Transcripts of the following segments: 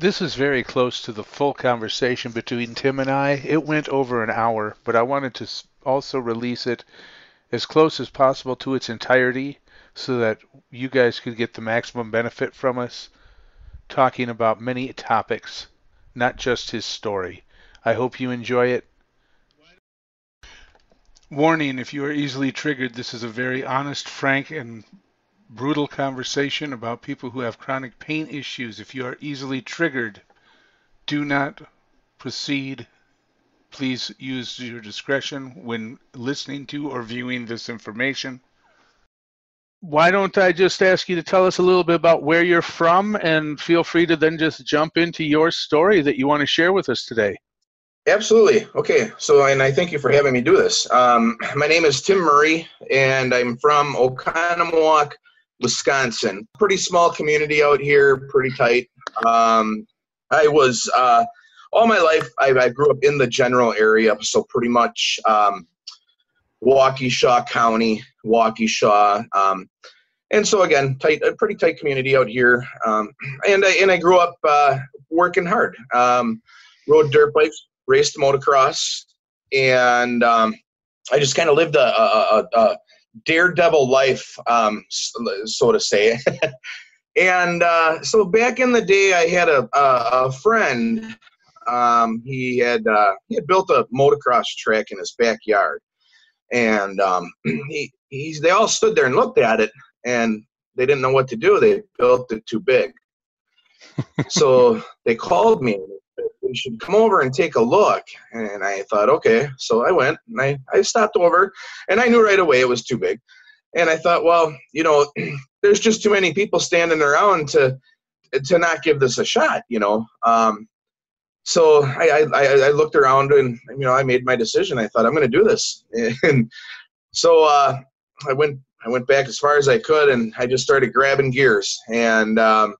This is very close to the full conversation between Tim and I. It went over an hour, but I wanted to also release it as close as possible to its entirety so that you guys could get the maximum benefit from us talking about many topics, not just his story. I hope you enjoy it. Warning, if you are easily triggered, this is a very honest, frank, and brutal conversation about people who have chronic pain issues. If you are easily triggered, do not proceed. Please use your discretion when listening to or viewing this information. Why don't I just ask you to tell us a little bit about where you're from, and feel free to then just jump into your story that you want to share with us today. Absolutely. Okay. So, and I thank you for having me do this. My name is Tim Murray, and I'm from Oconomowoc, Wisconsin. Pretty small community out here, pretty tight. I was, all my life, I grew up in the general area, so pretty much Waukesha County, Waukesha. And so again, a pretty tight community out here. And I grew up working hard. Rode dirt bikes, raced motocross, and I just kind of lived a daredevil life, so to say. And so back in the day, I had a friend. He had built a motocross track in his backyard, and they all stood there and looked at it, and they didn't know what to do. They built it too big. So they called me. We should come over and take a look. And I thought, okay. So I went, and I stopped over, and I knew right away it was too big. And I thought, well, you know, there's just too many people standing around to not give this a shot, you know. So I looked around, and, you know, I made my decision. I thought, I'm going to do this. And so I went back as far as I could, and I just started grabbing gears. And I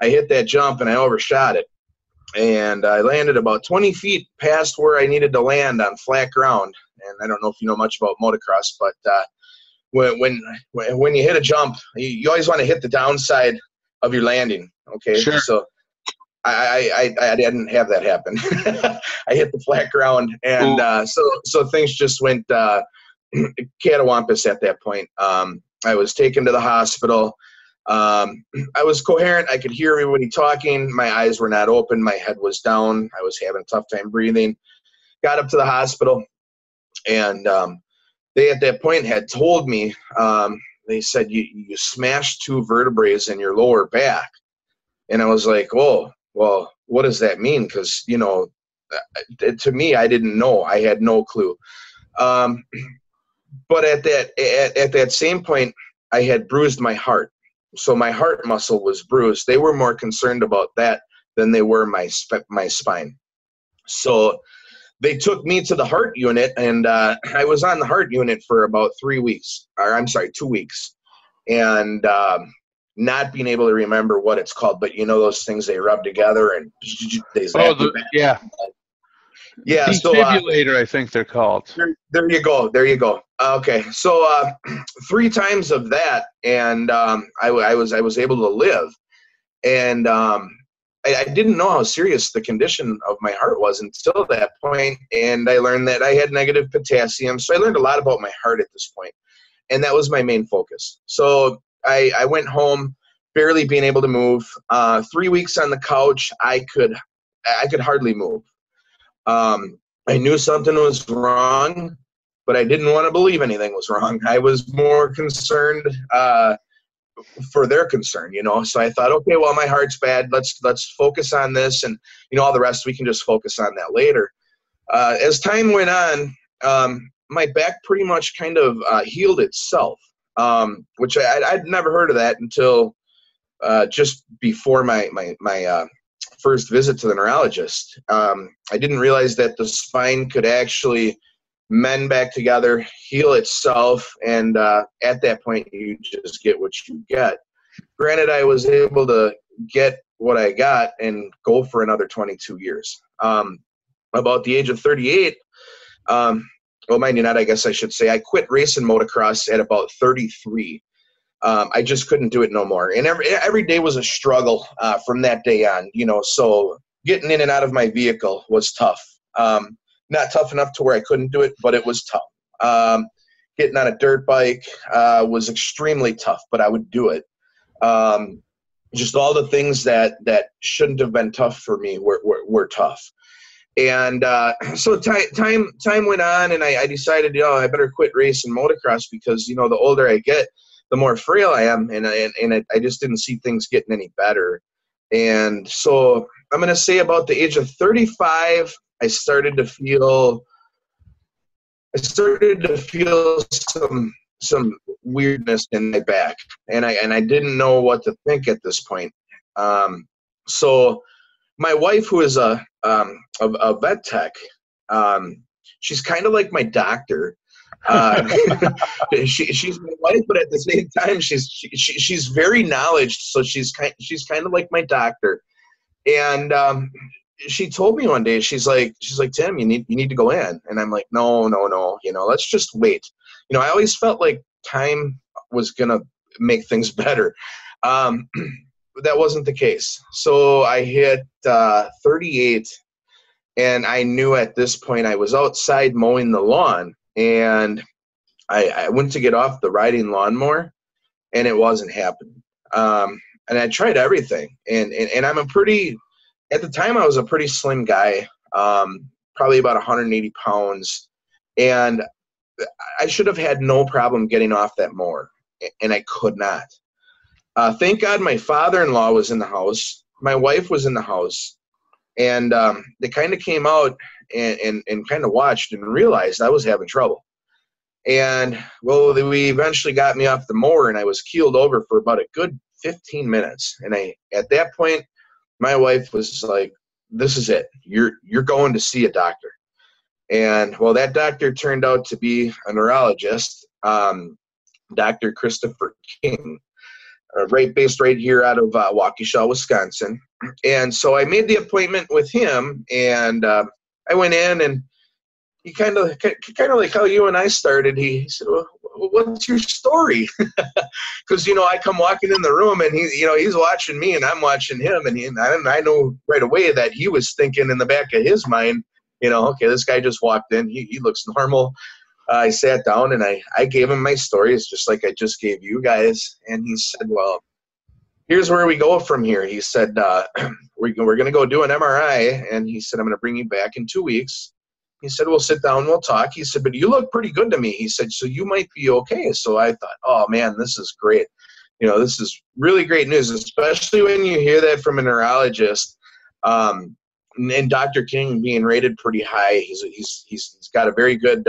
hit that jump, and I overshot it. And I landed about 20 feet past where I needed to land on flat ground. And I don't know if you know much about motocross, but when you hit a jump, you always want to hit the downside of your landing. Okay, Sure. So I didn't have that happen. I hit the flat ground, and so things just went catawampus at that point. I was taken to the hospital. I was coherent. I could hear everybody talking. My eyes were not open. My head was down. I was having a tough time breathing. Got up to the hospital, and they at that point had told me, they said, you smashed two vertebrae in your lower back. And I was like, oh, well, what does that mean? Because, you know, to me, I didn't know. I had no clue. But at that same point, I had bruised my heart. So my heart muscle was bruised. They were more concerned about that than they were my spine. So they took me to the heart unit, and I was on the heart unit for about 2 weeks. And not being able to remember what it's called, but you know those things they rub together and they zap you back. Yeah. Yeah, Stimulator, I think they're called. There you go. Okay, so 3 times of that, and I was able to live, and I didn't know how serious the condition of my heart was until that point, and I learned that I had negative potassium, so I learned a lot about my heart at this point, and that was my main focus. So I went home, barely being able to move. 3 weeks on the couch, I could hardly move. I knew something was wrong, but I didn't want to believe anything was wrong. I was more concerned for their concern, you know. So I thought, okay, well, my heart's bad. Let's focus on this, and you know, all the rest we can just focus on that later. As time went on, my back pretty much kind of healed itself, which I'd never heard of that until just before my first visit to the neurologist. I didn't realize that the spine could actually mend back together, heal itself, and at that point, you just get what you get. Granted, I was able to get what I got and go for another 22 years. About the age of 38, well, mind you not, I guess I should say, I quit racing motocross at about 33. I just couldn't do it no more. And every day was a struggle from that day on, so getting in and out of my vehicle was tough. Not tough enough to where I couldn't do it, but it was tough. Getting on a dirt bike was extremely tough, but I would do it. Just all the things that shouldn't have been tough for me were tough. And so time went on, and I decided, I better quit racing motocross because, the older I get, the more frail I am, and I just didn't see things getting any better. And so I'm going to say about the age of 35, I started to feel some weirdness in my back, and I didn't know what to think at this point. So my wife, who is a vet tech, she's kind of like my doctor. She's my wife, but at the same time, she's very knowledgeable. So she's kind of like my doctor. And she told me one day, she's like, Tim, you need to go in. And I'm like, no, let's just wait. I always felt like time was gonna make things better. That wasn't the case. So I hit 38, and I knew at this point I was outside mowing the lawn, and I went to get off the riding lawnmower, and it wasn't happening. And I tried everything, and at the time I was a pretty slim guy, probably about 180 pounds, and I should have had no problem getting off that mower, and I could not. Thank God my father-in-law was in the house. My wife was in the house. And they kind of came out and kind of watched and realized I was having trouble. And, well, we eventually got me off the mower, and I was keeled over for about a good 15 minutes. And at that point, my wife was like, this is it. You're going to see a doctor. And, well, that doctor turned out to be a neurologist, Dr. Christopher King. Based right here out of Waukesha, Wisconsin. And so I made the appointment with him, and I went in, and he kind of like how you and I started. He said, well, what's your story? Because, I come walking in the room, and he's watching me, and I'm watching him, and I know right away that he was thinking in the back of his mind, okay, this guy just walked in. He looks normal. I sat down, and I gave him my story. It's just like I just gave you guys. And he said, well, here's where we go from here. He said, we're going to go do an MRI. And he said, I'm going to bring you back in 2 weeks. He said, we'll sit down, we'll talk. He said, but you look pretty good to me. He said, so you might be okay. So I thought, oh, man, this is great. This is really great news, especially when you hear that from a neurologist. And Dr. King being rated pretty high. He's got a very good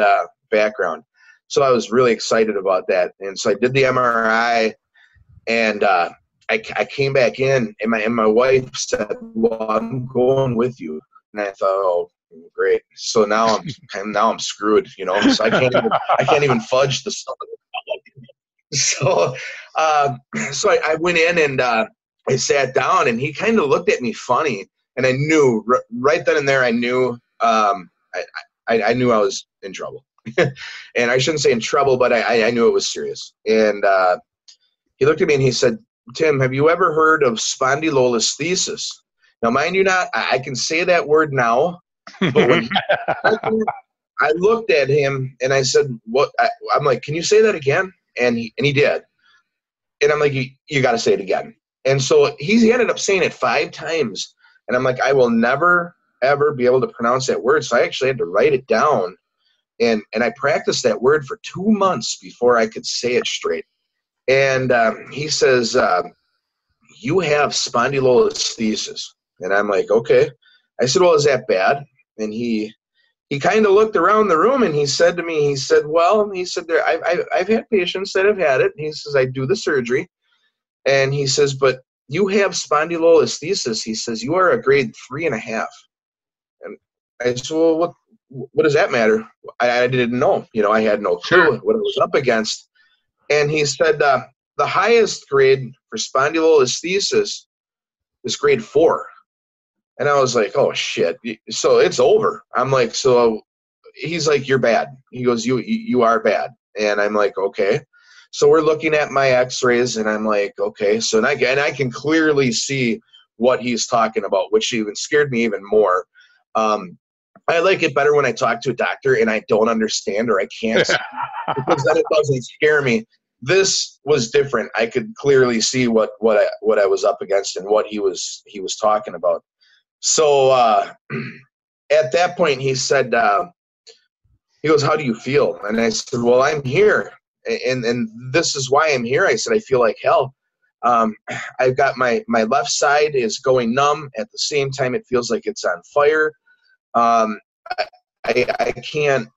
background. So I was really excited about that. And so I did the MRI, and I came back in, and my wife said, well, I'm going with you. And I thought, oh, great. So now I'm screwed, so I can't even fudge the stuff. So I went in, and I sat down, and he kind of looked at me funny, and I knew right then and there, I knew I knew I was in trouble. And I shouldn't say in trouble, but I knew it was serious. And he looked at me, and he said, Tim, have you ever heard of spondylolisthesis? Now, mind you not, I can say that word now, but when I looked at him, and I said, "What?" I'm like, "Can you say that again?" And he did. And I'm like, "You got to say it again." And so he ended up saying it 5 times. And I'm like, I will never, ever be able to pronounce that word. So I actually had to write it down. And I practiced that word for 2 months before I could say it straight. And he says, you have spondylolisthesis. And I'm like, okay. I said, well, is that bad? And he kind of looked around the room, and he said to me, I've had patients that have had it. He says, I do the surgery. And he says, but you have spondylolisthesis. He says, you are a grade 3.5. And I said, well, what does that matter? I didn't know. I had no clue what I was up against. And he said, the highest grade for spondylolisthesis is grade 4. And I was like, oh, shit. So it's over. I'm like, so he's like, you're bad. He goes, you are bad. And I'm like, okay. So we're looking at my x-rays, and I'm like, okay. So and I can clearly see what he's talking about, which even scared me even more. I like it better when I talk to a doctor and I don't understand or I can't see, because then it doesn't scare me. This was different. I could clearly see what I was up against and what he was talking about. So at that point, he said, he goes, "How do you feel?" And I said, "Well, I'm here, and this is why I'm here." I said, "I feel like hell. I've got my left side is going numb. At the same time, it feels like it's on fire. Um, I can't.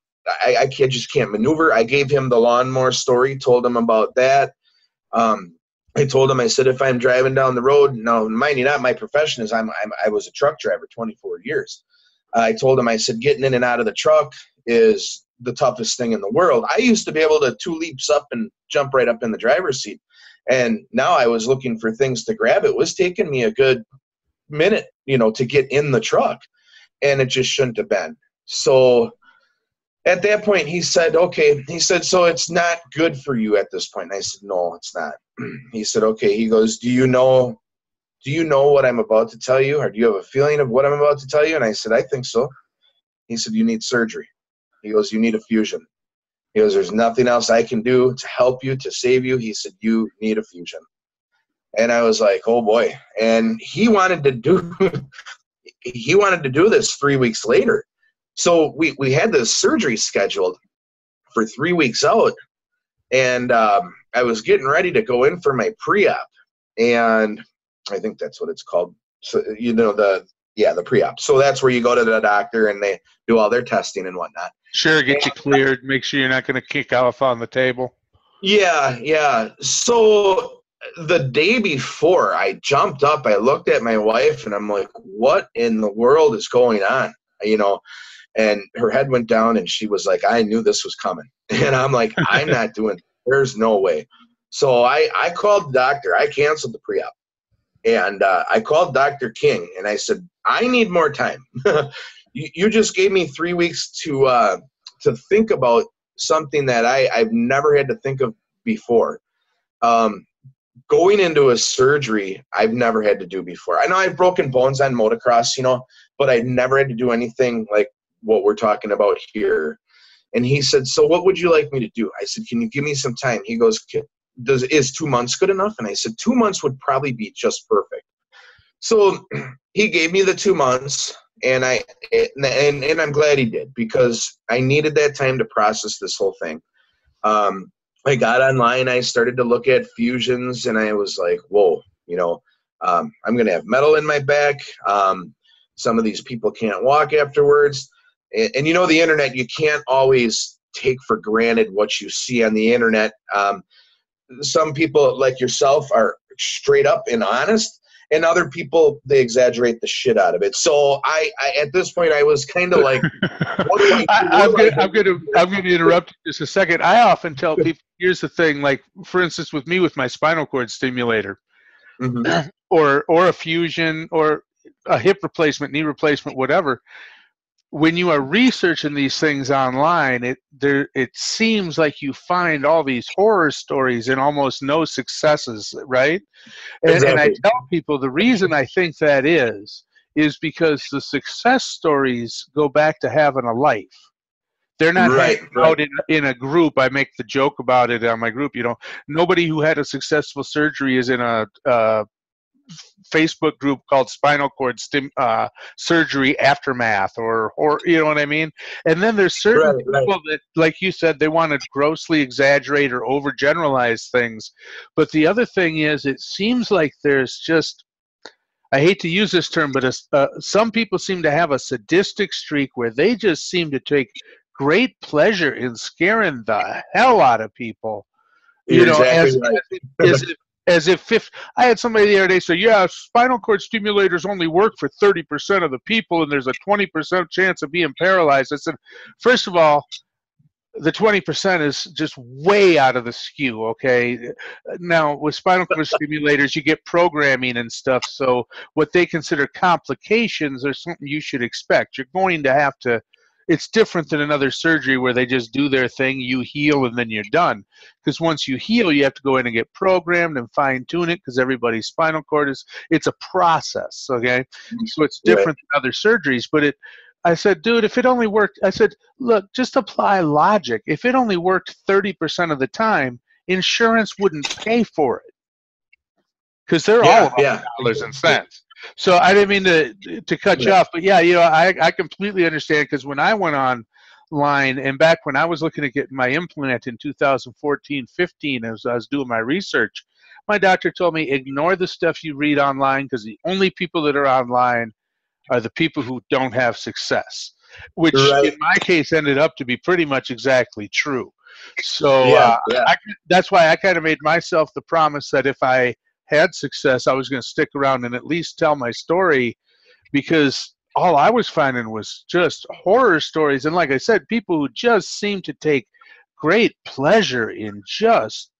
I just can't maneuver." I gave him the lawnmower story, told him about that. I told him, I said, if I'm driving down the road, now mind you, not my profession is I was a truck driver 24 years. I told him, I said, getting in and out of the truck is the toughest thing in the world. I used to be able to 2 leaps up and jump right up in the driver's seat. And now I was looking for things to grab. It was taking me a good minute, to get in the truck, and it just shouldn't have been. So at that point, he said, okay. He said, so it's not good for you at this point. And I said, no, it's not. He said, okay. He goes, do you know what I'm about to tell you? Or do you have a feeling of what I'm about to tell you? And I said, I think so. He said, you need surgery. He goes, you need a fusion. He goes, there's nothing else I can do to help you, to save you. He said, you need a fusion. And I was like, oh boy. And he wanted to do this 3 weeks later. So we had this surgery scheduled for 3 weeks out, and I was getting ready to go in for my pre-op, and I think that's what it's called. So the pre-op. So that's where you go to the doctor and they do all their testing and whatnot. Sure, get you cleared. Make sure you're not going to kick off on the table. Yeah. So the day before, I jumped up, I looked at my wife, and I'm like, what in the world is going on? And her head went down, and she was like, I knew this was coming. And I'm like, I'm not doing it. There's no way. So I called the doctor. I canceled the pre-op. And I called Dr. King, and I said, I need more time. You just gave me 3 weeks to think about something that I've never had to think of before. Going into a surgery I've never had to do before. I know I've broken bones on motocross, but I've never had to do anything like what we're talking about here. And he said, so what would you like me to do? I said, can you give me some time? He goes, is 2 months good enough? And I said, 2 months would probably be just perfect. So he gave me the 2 months, and I'm glad he did, because I needed that time to process this whole thing. I got online, I started to look at fusions, and I was like, whoa, I'm going to have metal in my back. Some of these people can't walk afterwards. And the internet, you can't always take for granted what you see on the internet. Some people like yourself are straight up and honest, and other people, they exaggerate the shit out of it. So I at this point, I was kind of like, what do I do? I'm going to interrupt you just a second. I often tell people, here's the thing, like, for instance, with me, with my spinal cord stimulator, Mm-hmm. or a fusion, or a hip replacement, knee replacement, whatever. When you are researching these things online, it seems like you find all these horror stories and almost no successes, right? Exactly. And I tell people the reason I think that is because the success stories go back to having a life. They're not hanging out in a group. I make the joke about it on my group. Nobody who had a successful surgery is in a Facebook group called Spinal Cord Surgery Aftermath, or you know what I mean? And then there's certain people that, like you said, they want to grossly exaggerate or overgeneralize things. But the other thing is, it seems like there's just, I hate to use this term, but some people seem to have a sadistic streak where they just seem to take great pleasure in scaring the hell out of people. As if I had somebody the other day say, yeah, spinal cord stimulators only work for 30% of the people, and there's a 20% chance of being paralyzed. I said, first of all, the 20% is just way out of the skew, okay? Now, with spinal cord stimulators, you get programming and stuff, so what they consider complications are something you should expect. You're going to have to it's different than another surgery where they just do their thing, you heal, and then you're done. Because once you heal, you have to go in and get programmed and fine tune it because everybody's spinal cord it's a process, okay? So it's Right. different than other surgeries, but I said, dude, if it only worked, I said, look, just apply logic. If it only worked 30% of the time, insurance wouldn't pay for it because they're all Yeah, about yeah. dollars and cents. So I didn't mean to cut you Right. off, but yeah, I completely understand because when I went online and back when I was looking to get my implant in 2014-15, as I was doing my research, my doctor told me ignore the stuff you read online because the only people that are online are the people who don't have success, which in Right. my case ended up to be pretty much exactly true. So Yeah, yeah. that's why I kind of made myself the promise that if I had success, I was going to stick around and at least tell my story because all I was finding was just horror stories. And like I said, people who just seem to take great pleasure in just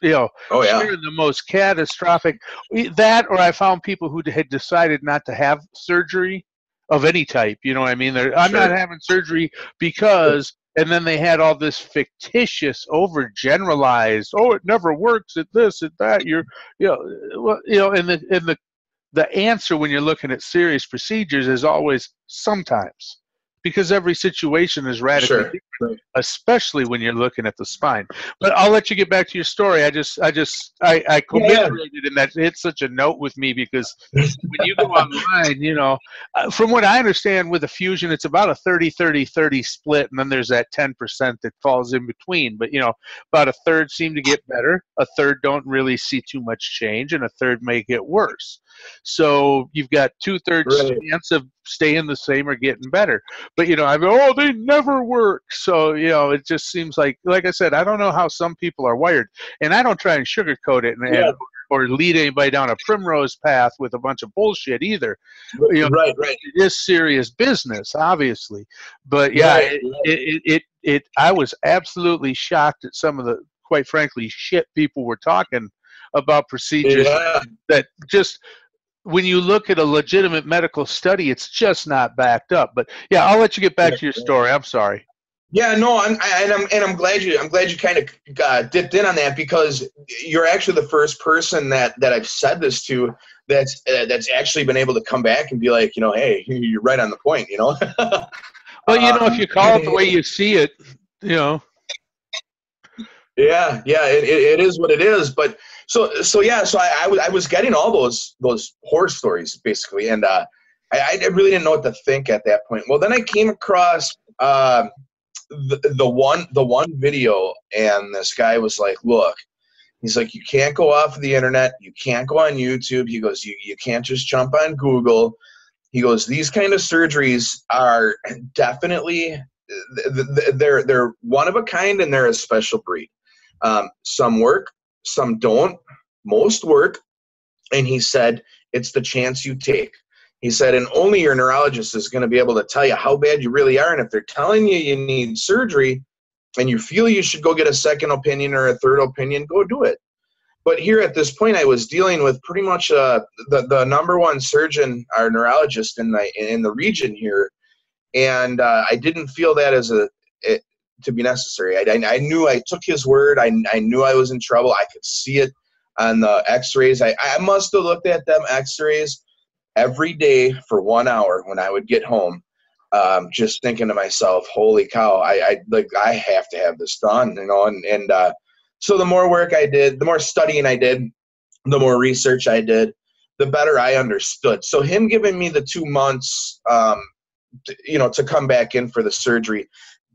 Oh, yeah. sharing the most catastrophic that, or I found people who had decided not to have surgery of any type. You know what I mean? I'm not Sure. having surgery because, and then they had all this fictitious, overgeneralized. Oh, it never works at this, at that. And the answer when you're looking at serious procedures is always sometimes, because every situation is radically Sure. different, especially when you're looking at the spine. But I'll let you get back to your story. I Yeah, commiserated in that it's such a note with me because when you go online, from what I understand with a fusion, it's about a 30-30-30 split, and then there's that 10% that falls in between. But about a third seem to get better, a third don't really see too much change, and a third may get worse. So you've got 2/3 right. chance of staying the same or getting better. But I go, oh, they never work. So it just seems like I said, I don't know how some people are wired, and I don't try and sugarcoat it Yeah. or lead anybody down a primrose path with a bunch of bullshit either. Right, right. It is serious business, obviously. But yeah, Right. I was absolutely shocked at some of the, quite frankly, shit people were talking about procedures Yeah. that just, when you look at a legitimate medical study, it's just not backed up. But yeah, I'll let you get back to your story. I'm sorry. Yeah, no, I'm glad you kind of dipped in on that because you're actually the first person that I've said this to that's actually been able to come back and be like, hey, you're right on the point, Well, if you call it the way you see it, Yeah, it is what it is. But so I was getting all those horror stories basically, and I really didn't know what to think at that point. Well, then I came across the one video, and this guy was like, look, he's like, you can't go off of the internet, you can't go on YouTube. He goes, you can't just jump on Google. He goes, these kind of surgeries are definitely they're one of a kind, and they're a special breed. Some work, some don't, most work. And he said, it's the chance you take. He said, and only your neurologist is going to be able to tell you how bad you really are. And if they're telling you you need surgery and you feel you should go get a second opinion or a third opinion, go do it. But here at this point, I was dealing with pretty much the number one surgeon, our neurologist in the region here. And I didn't feel that to be necessary. I knew, I took his word. I knew I was in trouble. I could see it on the x-rays. I must have looked at them x-rays every day for 1 hour when I would get home, just thinking to myself, holy cow, I have to have this done, and so the more work I did, the more studying I did, the more research I did, the better I understood. So him giving me the 2 months, to come back in for the surgery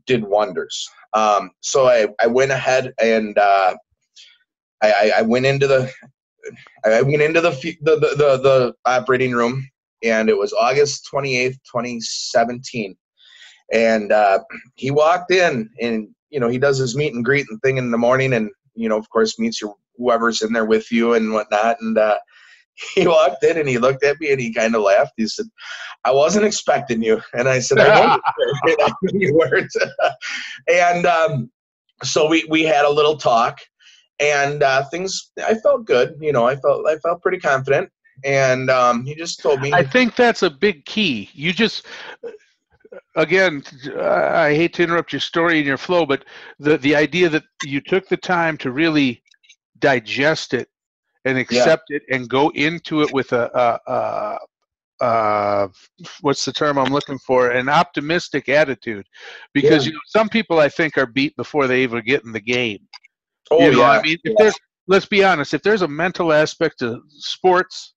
did wonders. So I went ahead and I went into the operating room, and it was August 28th, 2017. And he walked in, and he does his meet and greet and thing in the morning, and of course meets whoever's in there with you and whatnot. And he walked in and he looked at me and he kind of laughed. He said, I wasn't expecting you. And I said, I know you weren't. And so we had a little talk, and things, I felt good. I felt pretty confident. And he just told me, I think that's a big key. again, I hate to interrupt your story and your flow, but the idea that you took the time to really digest it and Yeah, accept it and go into it with what's the term I'm looking for? An optimistic attitude, because yeah. some people I think are beat before they even get in the game. Oh yeah, I mean, if yeah, there's, let's be honest, if there's a mental aspect to sports,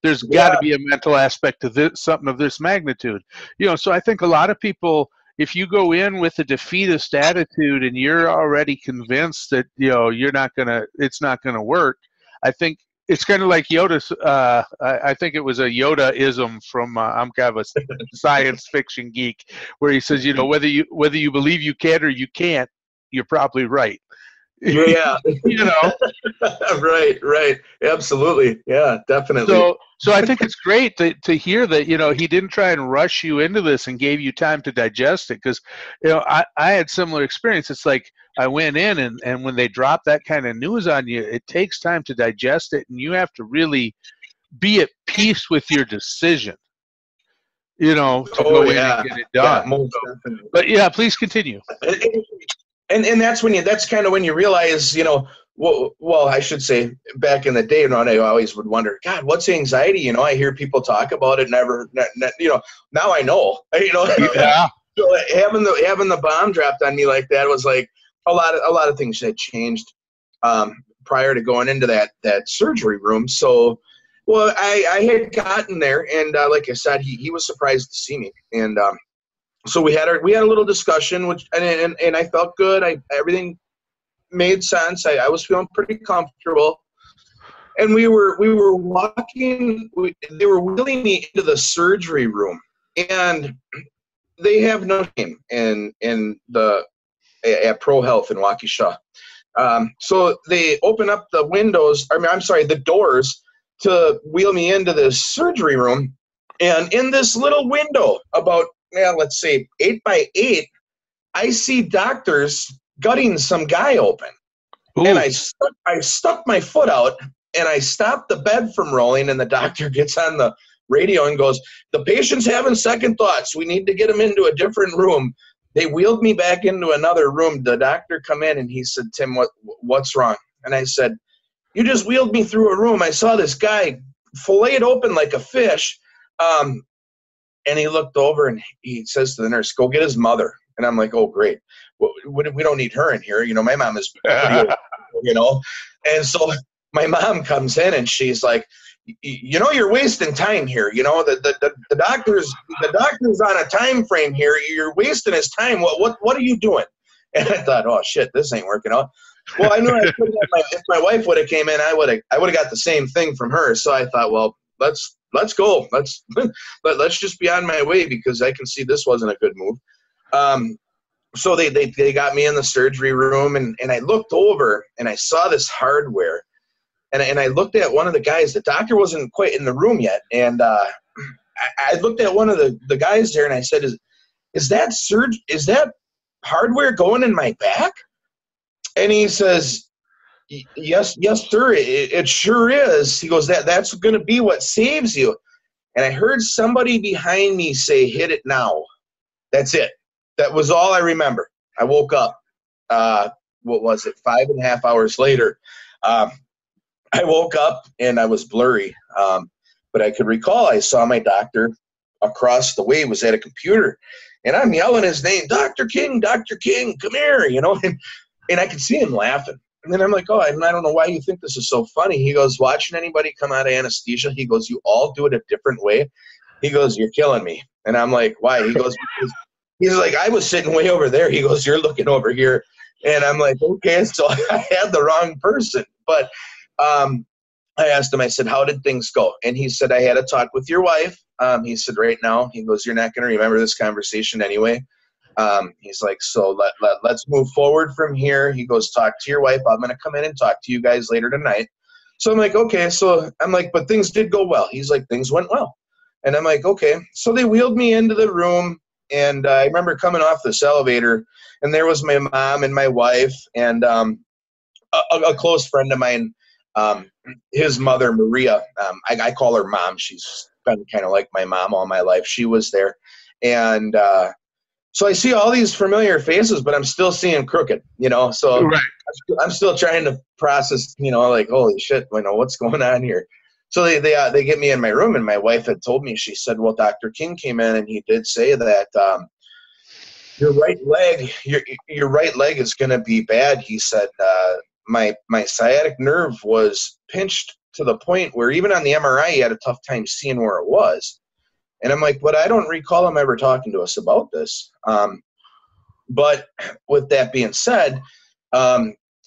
there's got to yeah. be a mental aspect to this, something of this magnitude. So I think a lot of people, if you go in with a defeatist attitude and you're already convinced that you're not gonna, it's not gonna work, I think it's kind of like Yoda's. I think it was a Yoda-ism from. I'm kind of a science fiction geek, where he says, whether you believe you can or you can't, you're probably right. Yeah. you know Right, right. Absolutely. Yeah, definitely. so I think it's great to hear that he didn't try and rush you into this and gave you time to digest it, because I had similar experience. It's like I went in, and when they drop that kind of news on you, it takes time to digest it, and you have to really be at peace with your decision to Oh go in and yeah. get it Yeah, done. most definitely. But yeah, please continue. And that's kind of when you realize, well, I should say back in the day, I always would wonder, God, what's anxiety? I hear people talk about it, now I know, Yeah. So having the bomb dropped on me like that was like a lot of things had changed prior to going into that surgery room. So, well, I had gotten there, and like I said, he was surprised to see me, and so we had a little discussion, which and I felt good. Everything made sense. I was feeling pretty comfortable, and we were walking. They were wheeling me into the surgery room, and they have no name in the at Pro Health in Waukesha. So they open up the windows. I'm sorry, the doors to wheel me into this surgery room, and in this little window, about let's say 8 by 8, I see doctors gutting some guy open, and Ooh. I stuck my foot out, and I stopped the bed from rolling, and the doctor gets on the radio and goes, "The patient's having second thoughts. We need to get him into a different room." They wheeled me back into another room. The doctor come in, and he said, "Tim, what's wrong?" And I said, "You just wheeled me through a room. I saw this guy filleted open like a fish." And he looked over, and he says to the nurse, "Go get his mother." And I'm like, "Oh, great. Well, we don't need her in here. My mom is pretty old, And so my mom comes in, and she's like, "You're wasting time here. The doctor's on a time frame here. You're wasting his time. What are you doing?" And I thought, "Oh shit, this ain't working out." Well, I knew if my wife would have came in, I would have got the same thing from her. So I thought, well, let's go. Let's just be on my way, because I can see this wasn't a good move. So they got me in the surgery room, and I looked over, and I saw this hardware, and I looked at one of the guys. The doctor wasn't quite in the room yet, and I looked at one of the guys there, and I said, "Is that hardware going in my back?" And he says, Yes, sir, it sure is." He goes, "That's going to be what saves you." And I heard somebody behind me say, "Hit it now." That's it. That was all I remember. I woke up, what was it, 5.5 hours later. I woke up, and I was blurry. But I could recall I saw my doctor across the way, was at a computer, and I'm yelling his name, "Dr. King, come here," and I could see him laughing. And then I'm like, "Oh, I don't know why you think this is so funny." He goes, "Watching anybody come out of anesthesia," he goes, "you all do it a different way." He goes, "You're killing me." And I'm like, "Why?" He goes, he's like, "I was sitting way over there." He goes, "You're looking over here." And I'm like, "Okay." So I had the wrong person. But I asked him, I said, "How did things go?" And he said, "I had a talk with your wife." He said, "Right now," he goes, "you're not going to remember this conversation anyway." He's like, "So let's move forward from here." He goes, "Talk to your wife. I'm going to come in and talk to you guys later tonight." So I'm like, "Okay." So I'm like, "But things did go well." He's like, "Things went well." And I'm like, "Okay." So they wheeled me into the room, and I remember coming off this elevator, and there was my mom and my wife, and a close friend of mine, his mother, Maria. I call her Mom. She's been kind of like my mom all my life. She was there. And so I see all these familiar faces, but I'm still seeing crooked, so Right. I'm still trying to process, like, holy shit, what's going on here. So they get me in my room, and my wife had told me, she said, well, Dr. King came in and he did say that your right leg is going to be bad. He said, my sciatic nerve was pinched to the point where even on the MRI, he had a tough time seeing where it was. And I'm like, but I don't recall him ever talking to us about this. But with that being said,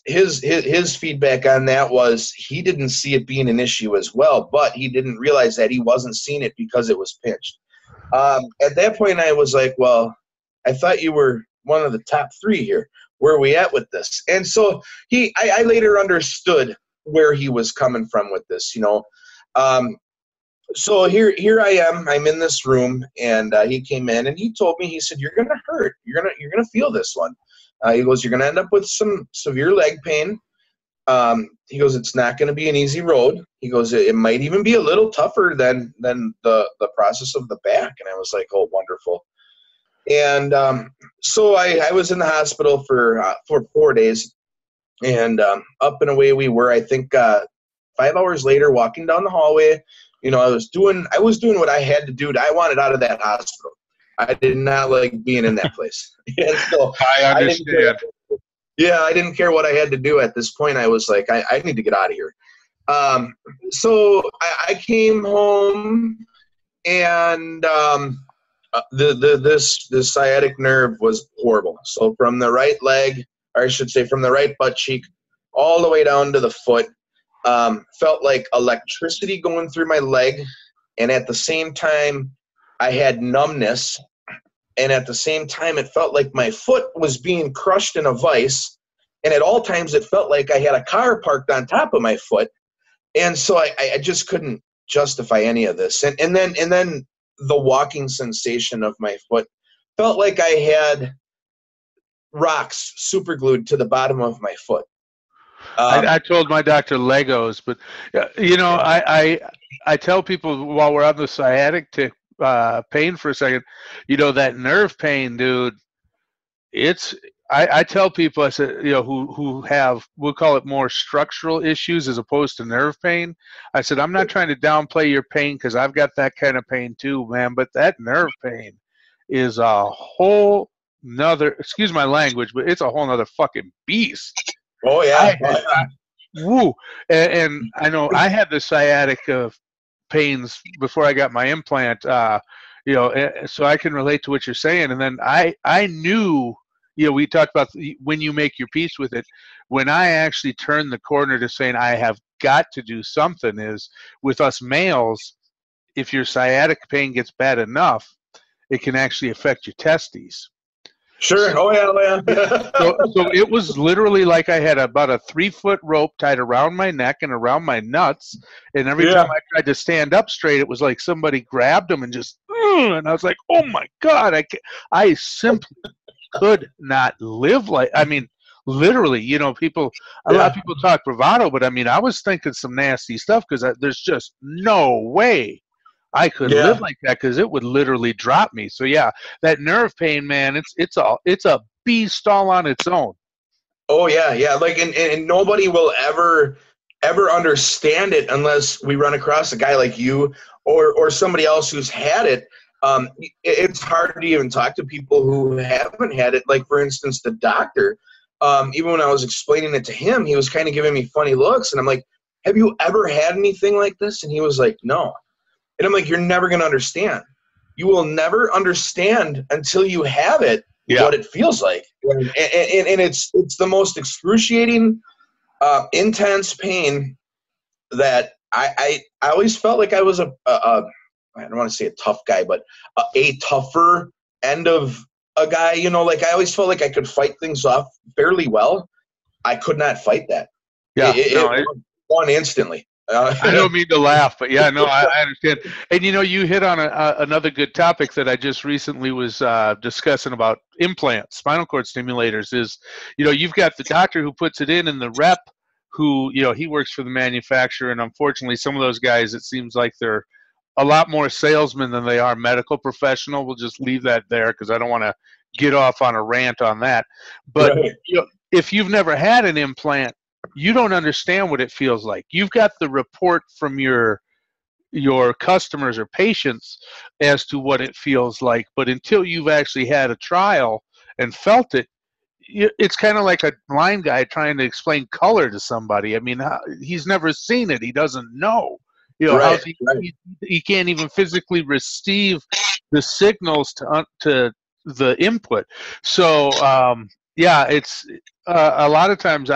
his feedback on that was he didn't see it being an issue as well, but he didn't realize that he wasn't seeing it because it was pinched. At that point, I was like, well, I thought you were one of the top 3 here. Where are we at with this? And so I later understood where he was coming from with this, So here I am. I'm in this room, and he came in and he told me, he said, "You're gonna hurt. You're gonna feel this one." He goes, "You're gonna end up with some severe leg pain." He goes, "It's not gonna be an easy road." He goes, "It might even be a little tougher than the process of the back." And I was like, "Oh, wonderful." And so I was in the hospital for 4 days, and up and away we were. I think 5 hours later, walking down the hallway. I was doing what I had to do. I wanted out of that hospital. I did not like being in that place. And so I understand. I didn't care what I had to do at this point. I was like, I need to get out of here. So I came home, and this sciatic nerve was horrible. So from the right leg, or I should say from the right butt cheek, all the way down to the foot. Felt like electricity going through my leg, and at the same time I had numbness, and at the same time it felt like my foot was being crushed in a vice, and at all times it felt like I had a car parked on top of my foot. And so I just couldn't justify any of this. And then the walking sensation of my foot felt like I had rocks super glued to the bottom of my foot. I told my doctor Legos, but I tell people while we're on the sciatic pain for a second, that nerve pain, dude. I tell people, I said, who have, we'll call it more structural issues as opposed to nerve pain. I said, I'm not trying to downplay your pain because I've got that kind of pain too, man. But that nerve pain is a whole nother, excuse my language, but it's a whole nother fucking beast. Oh yeah. Woo. And I know I had the sciatic pains before I got my implant, so I can relate to what you're saying. And then I knew, we talked about when you make your peace with it. When I actually turned the corner to saying I have got to do something is with us males, if your sciatic pain gets bad enough, it can actually affect your testes. Sure. Oh yeah. So it was literally like I had about a 3-foot rope tied around my neck and around my nuts, and every time I tried to stand up straight, it was like somebody grabbed them and just, and I was like, oh my god, I simply could not live like. I mean, literally, people. A lot of people talk bravado, but I mean, I was thinking some nasty stuff because there's just no way I could live like that because it would literally drop me. So yeah, that nerve pain, man, it's a beast all on its own. Oh yeah. Like, and nobody will ever understand it unless we run across a guy like you or somebody else who's had it. It's hard to even talk to people who haven't had it. Like, for instance, the doctor. Even when I was explaining it to him, he was kind of giving me funny looks, and I'm like, "Have you ever had anything like this?" And he was like, "No." And I'm like, you're never going to understand. You will never understand until you have it, what it feels like. And it's the most excruciating, intense pain that I always felt like I was I don't want to say a tough guy, but a tougher end of a guy, like I always felt like I could fight things off fairly well. I could not fight that. Yeah. It won instantly. I don't mean to laugh, but yeah, no, I understand. And you hit on another good topic that I just recently was discussing about implants, spinal cord stimulators. Is you've got the doctor who puts it in, and the rep who he works for the manufacturer. And unfortunately, some of those guys, it seems like they're a lot more salesmen than they are medical professional. We'll just leave that there because I don't want to get off on a rant on that. But Right. if you've never had an implant, you don't understand what it feels like. You've got the report from your customers or patients as to what it feels like, but until you've actually had a trial and felt it, it's kind of like a blind guy trying to explain color to somebody. I mean, he's never seen it. He doesn't know. Right. How's he, Right. he can't even physically receive the signals to the input. So yeah, it's a lot of times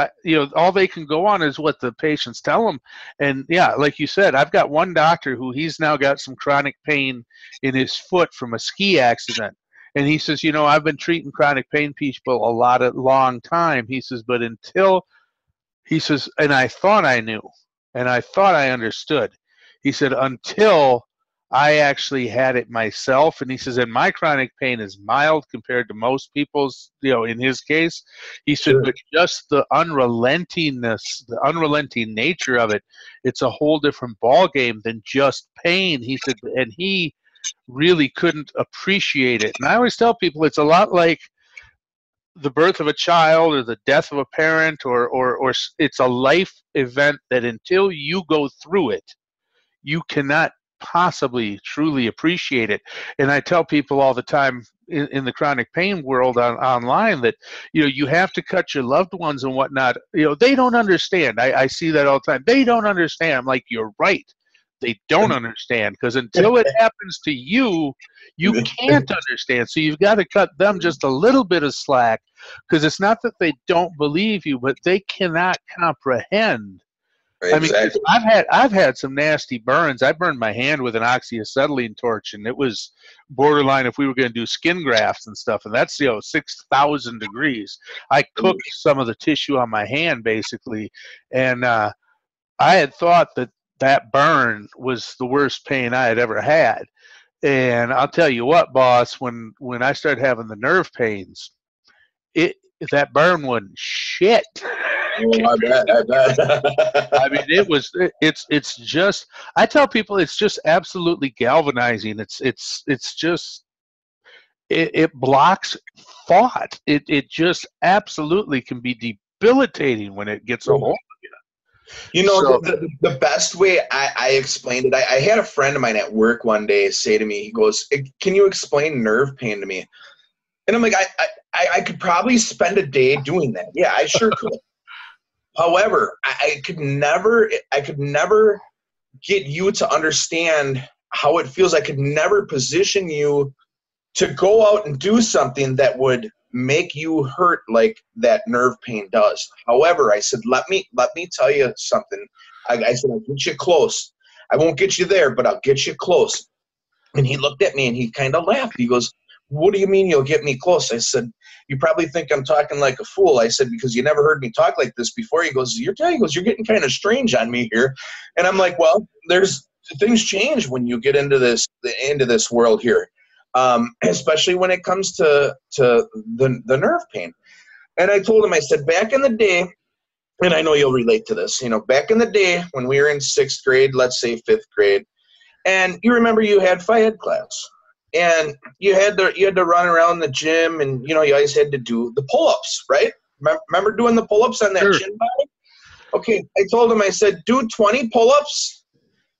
all they can go on is what the patients tell them. And yeah, like you said, I've got one doctor who he's now got some chronic pain in his foot from a ski accident. And he says, I've been treating chronic pain people a long time. He says, but he says, and I thought I knew, and I thought I understood. He said, until I actually had it myself. And he says, and my chronic pain is mild compared to most people's, in his case. He said, Sure. but just the unrelentingness, the unrelenting nature of it, it's a whole different ballgame than just pain. He said, and he really couldn't appreciate it. And I always tell people it's a lot like the birth of a child or the death of a parent, or it's a life event that until you go through it, you cannot possibly truly appreciate it. And I tell people all the time in the chronic pain world online that you have to cut your loved ones and whatnot. They don't understand. I see that all the time. They don't understand. I'm like, you're right. They don't understand, because until it happens to you, you can't understand. So you've got to cut them just a little bit of slack, because it's not that they don't believe you, but they cannot comprehend. I mean, 'cause Exactly. I've had some nasty burns. I burned my hand with an oxyacetylene torch, and it was borderline if we were going to do skin grafts and stuff. And that's 6,000 degrees. I cooked some of the tissue on my hand basically, and I had thought that burn was the worst pain I had ever had. And I'll tell you what, boss, when I started having the nerve pains, it that burn wasn't shit. Oh, I bet. I I mean, bet. it's just, I tell people it's just absolutely galvanizing. It's just it blocks thought. It just absolutely can be debilitating when it gets a hold. So The best way I explained it, I had a friend of mine at work one day say to me, he goes, can you explain nerve pain to me? And I'm like, I could probably spend a day doing that. Yeah, I sure could. However, I could never get you to understand how it feels. I could never position you to go out and do something that would make you hurt like that nerve pain does. However, I said, let me tell you something. I said, I'll get you close. I won't get you there, but I'll get you close. And he looked at me and he kind of laughed. He goes, what do you mean you'll get me close? I said, you probably think I'm talking like a fool. I said, because you never heard me talk like this before. He goes, you're getting kind of strange on me here. And I'm like, well, there's things change when you get into this world here, especially when it comes to the nerve pain. And I told him, I said, back in the day, and I know you'll relate to this, back in the day when we were in 6th grade, let's say 5th grade, and you remember you had phy ed class. And you had to run around the gym, and you always had to do the pull-ups, right? Remember doing the pull-ups on that sure. gym bag? Okay, I told him, I said, do 20 pull-ups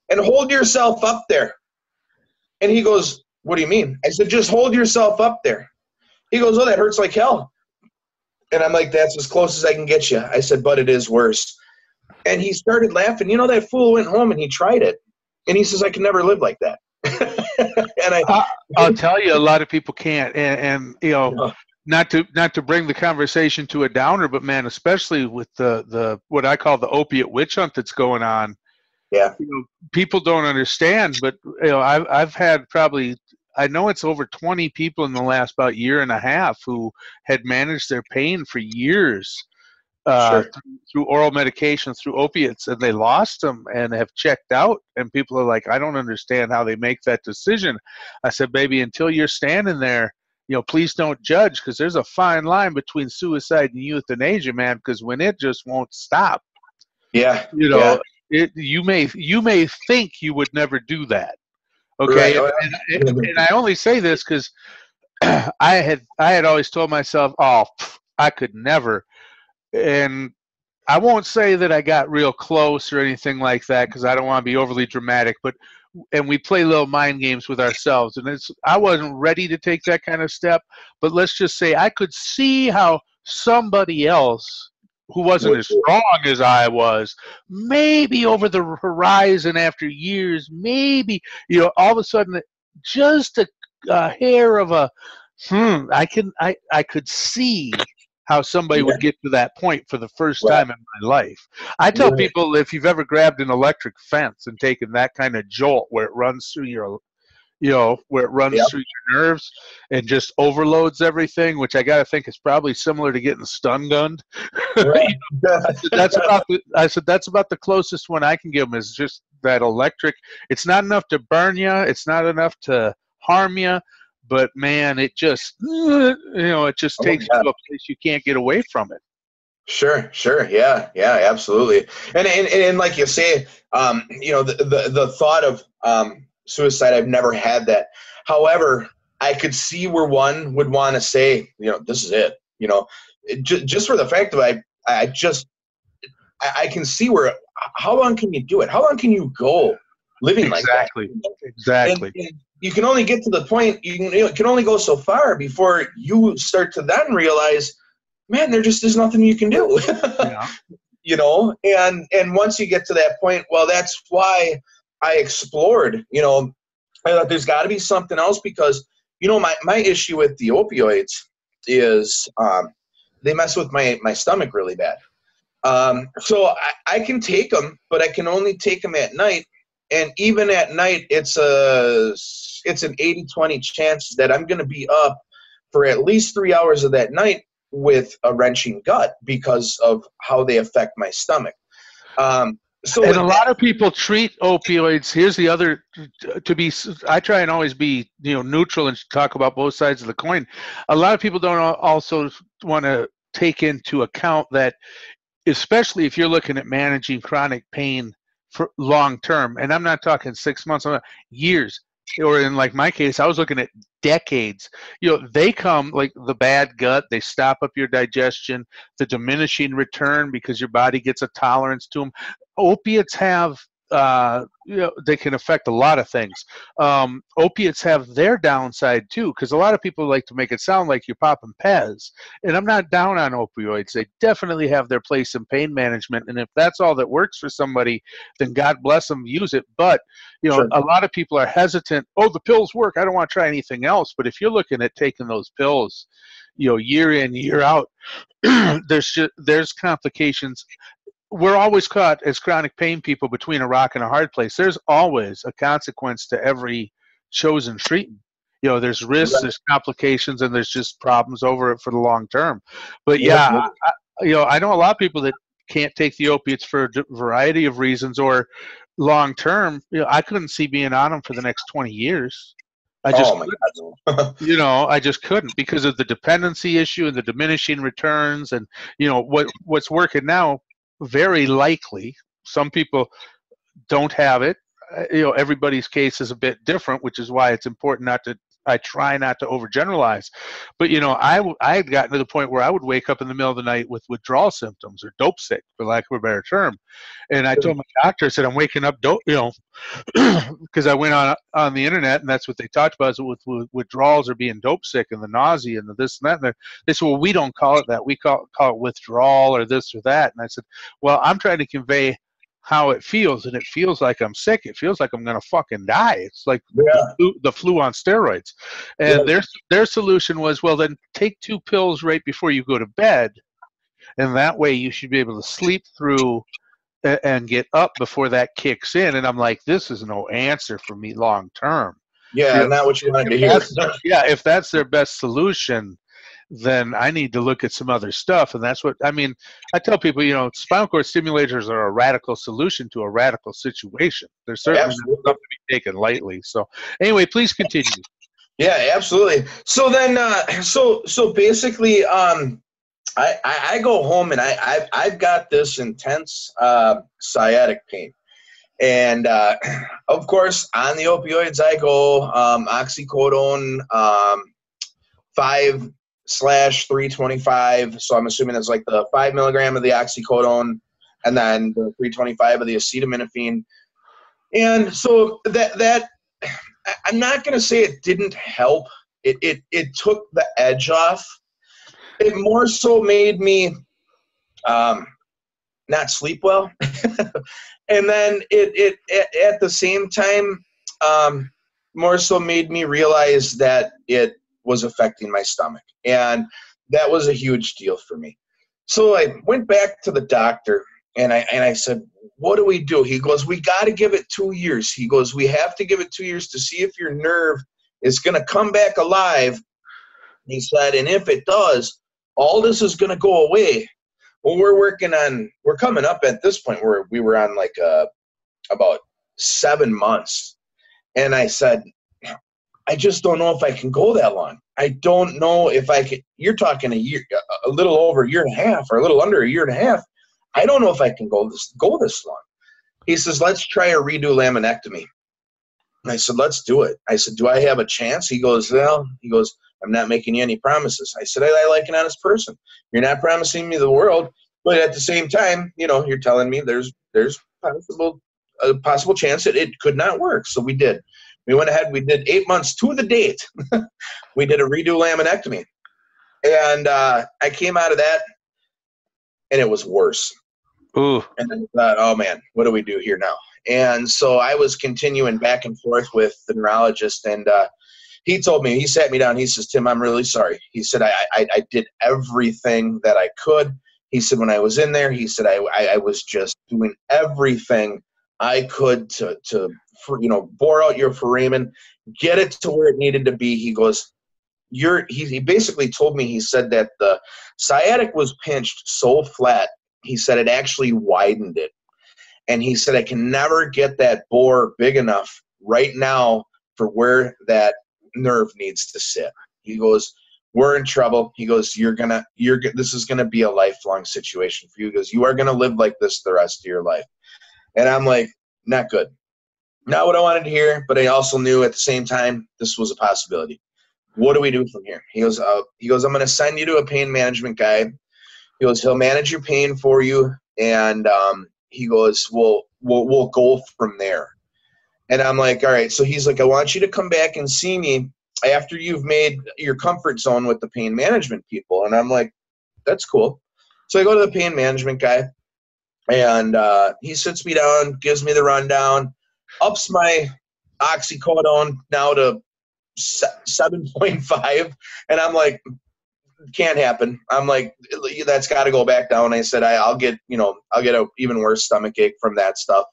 and hold yourself up there. And he goes, what do you mean? I said, just hold yourself up there. He goes, oh, that hurts like hell. And I'm like, that's as close as I can get you. I said, but it is worse. And he started laughing. That fool went home and he tried it. And he says, I can never live like that. And I'll tell you, a lot of people can't, and not to bring the conversation to a downer, but man, especially with the what I call the opiate witch hunt that's going on. Yeah. People don't understand, but I've had probably, I know it's over 20 people in the last about year and a half who had managed their pain for years. Sure. Through oral medications, through opiates, and they lost them and have checked out. And people are like, I don't understand how they make that decision. I said, baby, until you're standing there, please don't judge, because there's a fine line between suicide and euthanasia, man, because when it just won't stop, Yeah. you may think you would never do that. Okay, Right. Oh, yeah. and I only say this because I had always told myself, oh, I could never, and I won't say that I got real close or anything like that because I don't want to be overly dramatic, but and we play little mind games with ourselves, and I wasn't ready to take that kind of step, but let's just say I could see how somebody else who wasn't Would as do strong as I was, maybe over the horizon after years, maybe all of a sudden just a hair of a I could see how somebody it. would get to that point for the first Right. time in my life. I tell Right. people if you've ever grabbed an electric fence and taken that kind of jolt where it runs through where it runs Yep. through your nerves and just overloads everything, which I got to think is probably similar to getting stun gunned. Right. I said that's about the closest one I can give them is just that electric. It's not enough to burn you. It's not enough to harm you. But man, it just it just Oh, takes you yeah. to a place you can't get away from it. Sure, sure, yeah, yeah, absolutely. And like you say, the thought of suicide, I've never had that. However, I could see where one would want to say, this is it. Just for the fact of I can see where. How long can you do it? How long can you go living like that? Exactly. And you can only get to the point. You can only go so far before you start to then realize, man, there just is nothing you can do. Yeah. And once you get to that point, well, that's why I explored. I thought there's got to be something else because my issue with the opioids is they mess with my stomach really bad. So I can take them, but I can only take them at night. And even at night, it's an 80-20 chance that I'm going to be up for at least 3 hours of that night with a wrenching gut because of how they affect my stomach. And a lot of people treat opioids. Here's the other I try and always be neutral and talk about both sides of the coin. A lot of people don't also want to take into account that, especially if you're looking at managing chronic pain for long term, and I'm not talking 6 months, years, or in like my case, I was looking at decades. They come like the bad gut, they stop up your digestion, the diminishing return because your body gets a tolerance to them. Opiates have they can affect a lot of things. Opiates have their downside too, because a lot of people like to make it sound like you're popping Pez, and I'm not down on opioids. They definitely have their place in pain management, and if that's all that works for somebody, then God bless them, use it. But Sure. a lot of people are hesitant. Oh, the pills work. I don't want to try anything else. But if you're looking at taking those pills, year in, year out, there's complications. We're always caught as chronic pain people between a rock and a hard place. There's always a consequence to every chosen treatment. There's risks, there's complications, and there's just problems over it for the long term. But yeah, I know a lot of people that can't take the opiates for a variety of reasons, or long term. I couldn't see being on them for the next 20 years. I just, Oh my God. I just couldn't because of the dependency issue and the diminishing returns, and what's working now. Very likely, some people don't have it. Everybody's case is a bit different, which is why it's important I try not to overgeneralize. But, I had gotten to the point where I would wake up in the middle of the night with withdrawal symptoms or dope sick, for lack of a better term. And I told my doctor, I said, I'm waking up dope, because I went on the internet, and that's what they talked about, is with withdrawals or being dope sick and the nausea and the this and that. And they said, well, we don't call it that. We call it withdrawal or this or that. And I said, well, I'm trying to convey how it feels, and it feels like I'm sick. It feels like I'm gonna fucking die. It's like the flu on steroids. And their solution was, well, then take 2 pills right before you go to bed, and that way you should be able to sleep through and get up before that kicks in. And I'm like, this is no answer for me long term. Yeah, not what you wanted to hear. If that's their best solution, then I need to look at some other stuff. And that's what I tell people, spinal cord stimulators are a radical solution to a radical situation. They're certainly not something to be taken lightly. So anyway, please continue. Yeah, absolutely. So then, so basically, I go home and I've got this intense sciatic pain, And of course, on the opioids, I go oxycodone 5/325. So I'm assuming that's like the 5 milligram of the oxycodone, and then the 325 of the acetaminophen. And so that I'm not going to say it didn't help. It took the edge off. It more so made me not sleep well. And then it at the same time more so made me realize that it was affecting my stomach. And that was a huge deal for me. So I went back to the doctor and I said, what do we do? He goes, we got to give it 2 years. He goes, we have to give it 2 years to see if your nerve is going to come back alive. He said, and if it does, all this is going to go away. Well, we're coming up at this point where we were on like about 7 months. And I said, I just don't know if I can go that long. I don't know if I can. You're talking a year, a little over a year and a half, or a little under a year and a half. I don't know if I can go this long. He says, let's try a redo laminectomy. I said, let's do it. I said, do I have a chance? He goes, well, I'm not making you any promises. I said, I like an honest person. You're not promising me the world, but at the same time, you're telling me there's a possible chance that it could not work. So we did. We went ahead. We did 8 months to the date. We did a redo laminectomy. And I came out of that, and it was worse. Ooh. And then I thought, oh, man, what do we do here now? And so I was continuing back and forth with the neurologist, and he told me, he sat me down, he says, Tim, I'm really sorry. He said, I did everything that I could. He said, when I was in there, he said, I was just doing everything I could to bore out your foramen, get it to where it needed to be. He goes, he basically told me, he said that the sciatic was pinched so flat, he said it actually widened it. And he said, I can never get that bore big enough right now for where that nerve needs to sit. He goes, we're in trouble. He goes, this is gonna be a lifelong situation for you. He goes, you are gonna live like this the rest of your life. And I'm like, not good. Not what I wanted to hear, but I also knew at the same time this was a possibility. What do we do from here? He goes, I'm gonna send you to a pain management guy. He goes, he'll manage your pain for you, and he goes, we'll go from there. And I'm like, all right. So he's like, I want you to come back and see me after you've made your comfort zone with the pain management people. And I'm like, that's cool. So I go to the pain management guy, and he sits me down, gives me the rundown, ups my oxycodone now to 7.5. And I'm like, can't happen. I'm like, that's got to go back down. I said, I'll get an even worse stomach ache from that stuff.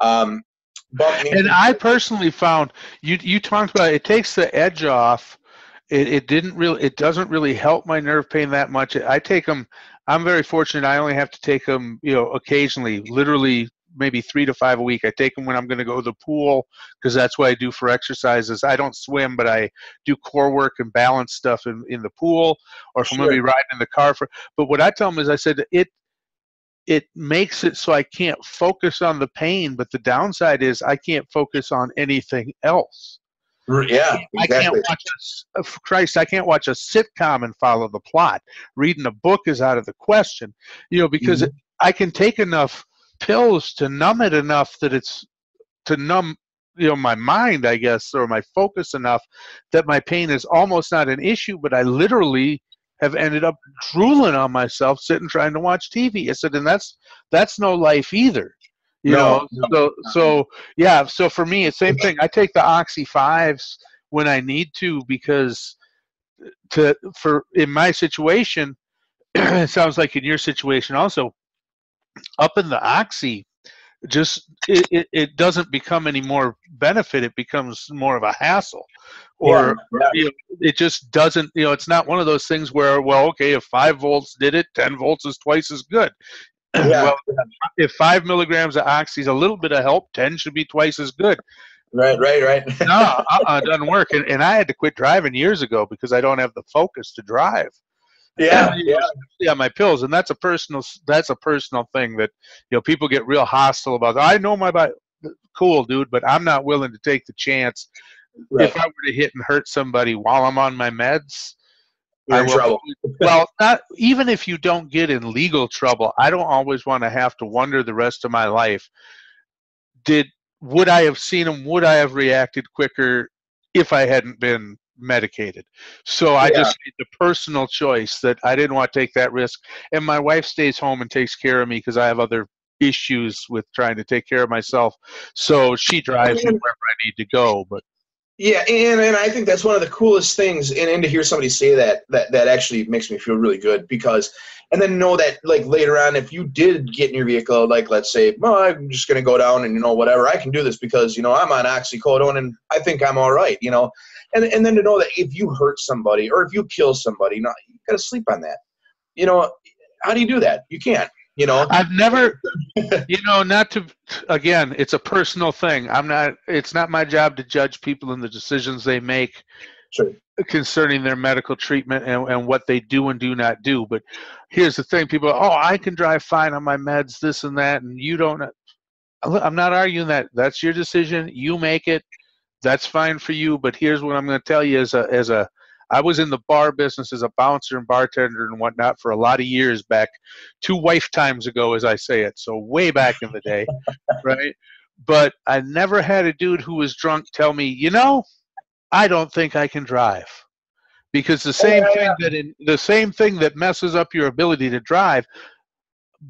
And I personally found you talked about it takes the edge off. It doesn't really help my nerve pain that much. I take them. I'm very fortunate. I only have to take them, occasionally, literally maybe 3 to 5 a week. I take them when I'm going to go to the pool because that's what I do for exercises. I don't swim, but I do core work and balance stuff in the pool, or if I'm going to be riding in the car. But what I tell them is, I said, it makes it so I can't focus on the pain, but the downside is I can't focus on anything else. Yeah, exactly. I can't watch a sitcom and follow the plot. Reading a book is out of the question, because I can take enough pills to numb it enough that it's to numb, my mind, I guess, or my focus enough that my pain is almost not an issue, but I literally have ended up drooling on myself sitting trying to watch TV. I said, and that's no life either. So for me, it's the same thing. I take the Oxy 5s when I need to, because in my situation, it sounds like in your situation also, up in the Oxy, just it doesn't become any more benefit. It becomes more of a hassle, or it just doesn't. It's not one of those things where, well, okay, if 5 volts did it, 10 volts is twice as good. Well, if 5 milligrams of Oxy is a little bit of help, 10 should be twice as good. Right. No, it doesn't work. And I had to quit driving years ago because I don't have the focus to drive. Yeah, my pills, and that's a personal thing that people get real hostile about. I know my body. cool, dude, but I'm not willing to take the chance. Right. If I were to hit and hurt somebody while I'm on my meds, You're I in will. trouble. Well, not even if you don't get in legal trouble, I don't always want to have to wonder the rest of my life, did would I have seen him? Would I have reacted quicker if I hadn't been medicated? So I Yeah. just made the personal choice that I didn't want to take that risk. And my wife stays home and takes care of me because I have other issues with trying to take care of myself. So she drives me wherever I need to go. But Yeah, and I think that's one of the coolest things, and to hear somebody say that actually makes me feel really good, because, and then know that, like, later on, if you did get in your vehicle, like, let's say, well, I'm just going to go down and, whatever, I can do this because, I'm on oxycodone and I think I'm all right, and then to know that if you hurt somebody or if you kill somebody, you got to sleep on that. How do you do that? You can't, I've never, not to, again, it's a personal thing. It's not my job to judge people and the decisions they make Sure. concerning their medical treatment and what they do and do not do. But here's the thing, people, I can drive fine on my meds, this and that, and you don't. I'm not arguing that. That's your decision. You make it. That's fine for you. But here's what I'm going to tell you I was in the bar business as a bouncer and bartender and whatnot for a lot of years back, 2 lifetimes ago, as I say it. So way back in the day, right? But I never had a dude who was drunk tell me, I don't think I can drive. Because the same thing that messes up your ability to drive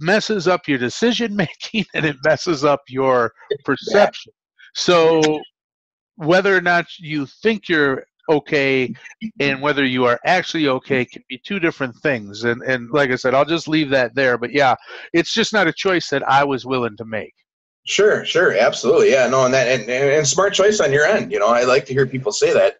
messes up your decision making and it messes up your Yeah. perception. So whether or not you think you're okay and whether you are actually okay can be 2 different things. And like I said, I'll just leave that there. But yeah, it's just not a choice that I was willing to make. Sure, absolutely, yeah, no, and smart choice on your end. I like to hear people say that,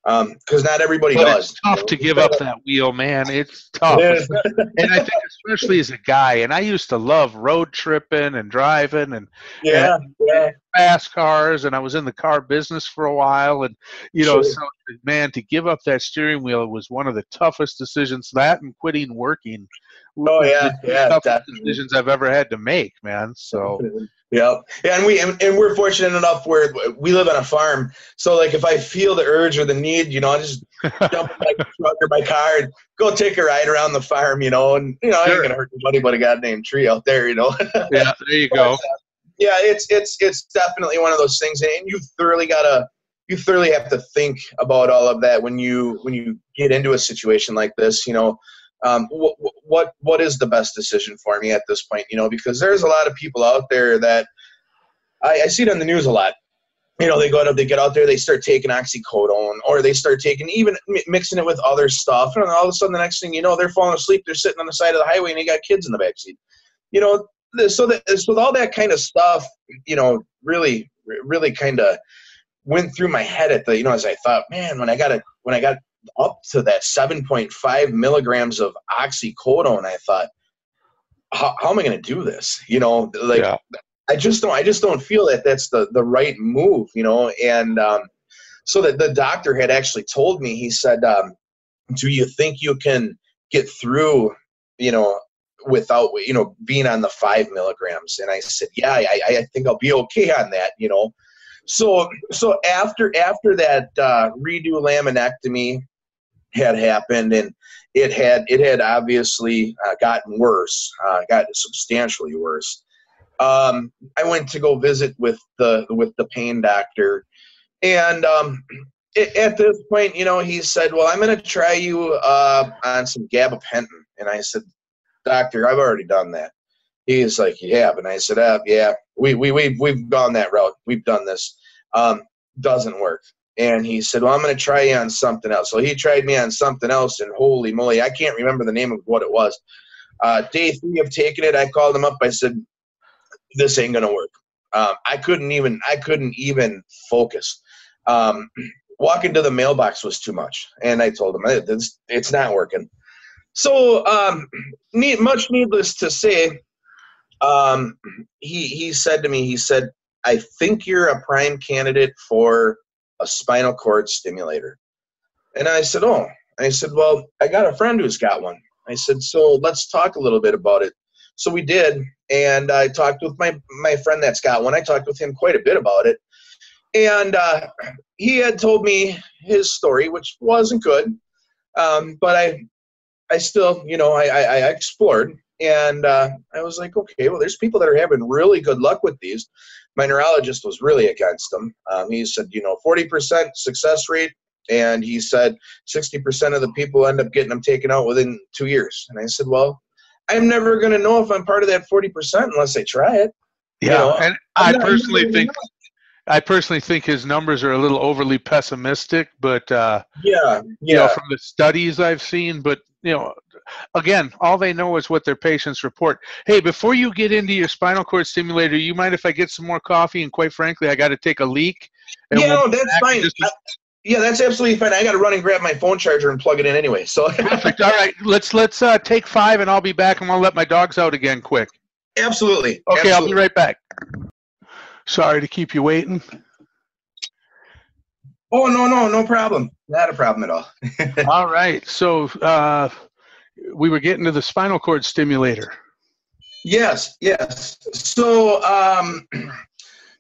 because not everybody But it's does. tough to give up that wheel, man. It's tough. It is. And I think especially as a guy, and I used to love road tripping and driving and Yeah, fast cars, and I was in the car business for a while, and sure. so man, to give up that steering wheel was one of the toughest decisions. That and quitting working, Oh the two yeah, toughest definitely. decisions I've ever had to make, man. So. Yeah, and we're fortunate enough where we live on a farm. So, like, if I feel the urge or the need, I just jump in my truck or my car and go take a ride around the farm, and I ain't gonna hurt anybody but a goddamn tree out there, Yeah, there you go. Yeah, it's definitely one of those things, and you thoroughly have to think about all of that when you get into a situation like this. What is the best decision for me at this point? Because there's a lot of people out there that I see it on the news a lot. They get out there, they start taking oxycodone, or they start taking, even mixing it with other stuff, and all of a sudden the next thing you know, they're falling asleep, they're sitting on the side of the highway, and they got kids in the backseat. So all that kind of stuff, really, really kind of went through my head as I thought, man, when I got up to that 7.5 milligrams of oxycodone, I thought, how am I going to do this? Yeah. I just don't feel that that's the right move, and so that the doctor had actually told me, he said, do you think you can get through, without, being on the 5 milligrams? And I said, yeah, I think I'll be okay on that, So after that redo laminectomy had happened, and it had obviously gotten worse, got substantially worse. I went to go visit with the pain doctor, and at this point, he said, "Well, I'm going to try you on some gabapentin." And I said, "Doctor, I've already done that." He's like, "You have?" And I said, "Yeah, we've gone that route. We've done this. Doesn't work." And he said, "Well, I'm going to try you on something else." So he tried me on something else, and holy moly, I can't remember the name of what it was. Day 3 of taking it, I called him up. I said, "This ain't going to work." I couldn't even focus. Walking to the mailbox was too much, and I told him, it's not working. So, much needless to say, he said to me, he said, "I think you're a prime candidate for a spinal cord stimulator." And I said, "Oh." I said, "Well, I got a friend who's got one." I said, "So let's talk a little bit about it." So we did, and I talked with my friend that's got one. I talked with him quite a bit about it, and he had told me his story, which wasn't good, but I still, I explored, and I was like, okay, well, there's people that are having really good luck with these. My neurologist was really against them. He said, 40% success rate, and he said 60% of the people end up getting them taken out within 2 years. And I said, well, I'm never going to know if I'm part of that 40% unless I try it. Yeah, and I'm I not, I'm personally never gonna think know. his numbers are a little overly pessimistic, but Yeah. from the studies I've seen, but again, all they know is what their patients report. Hey, before you get into your spinal cord stimulator, you mind if I get some more coffee? And quite frankly, I got to take a leak, and Yeah, we'll no, be that's back in fine. just Yeah, that's absolutely fine. I got to run and grab my phone charger and plug it in anyway. So perfect. All right, let's take 5, and I'll be back, and I'll let my dogs out again quick. absolutely. Okay, I'll be right back. Sorry to keep you waiting. Oh, no problem. Not a problem at all. All right, so we were getting to the spinal cord stimulator. Yes. So,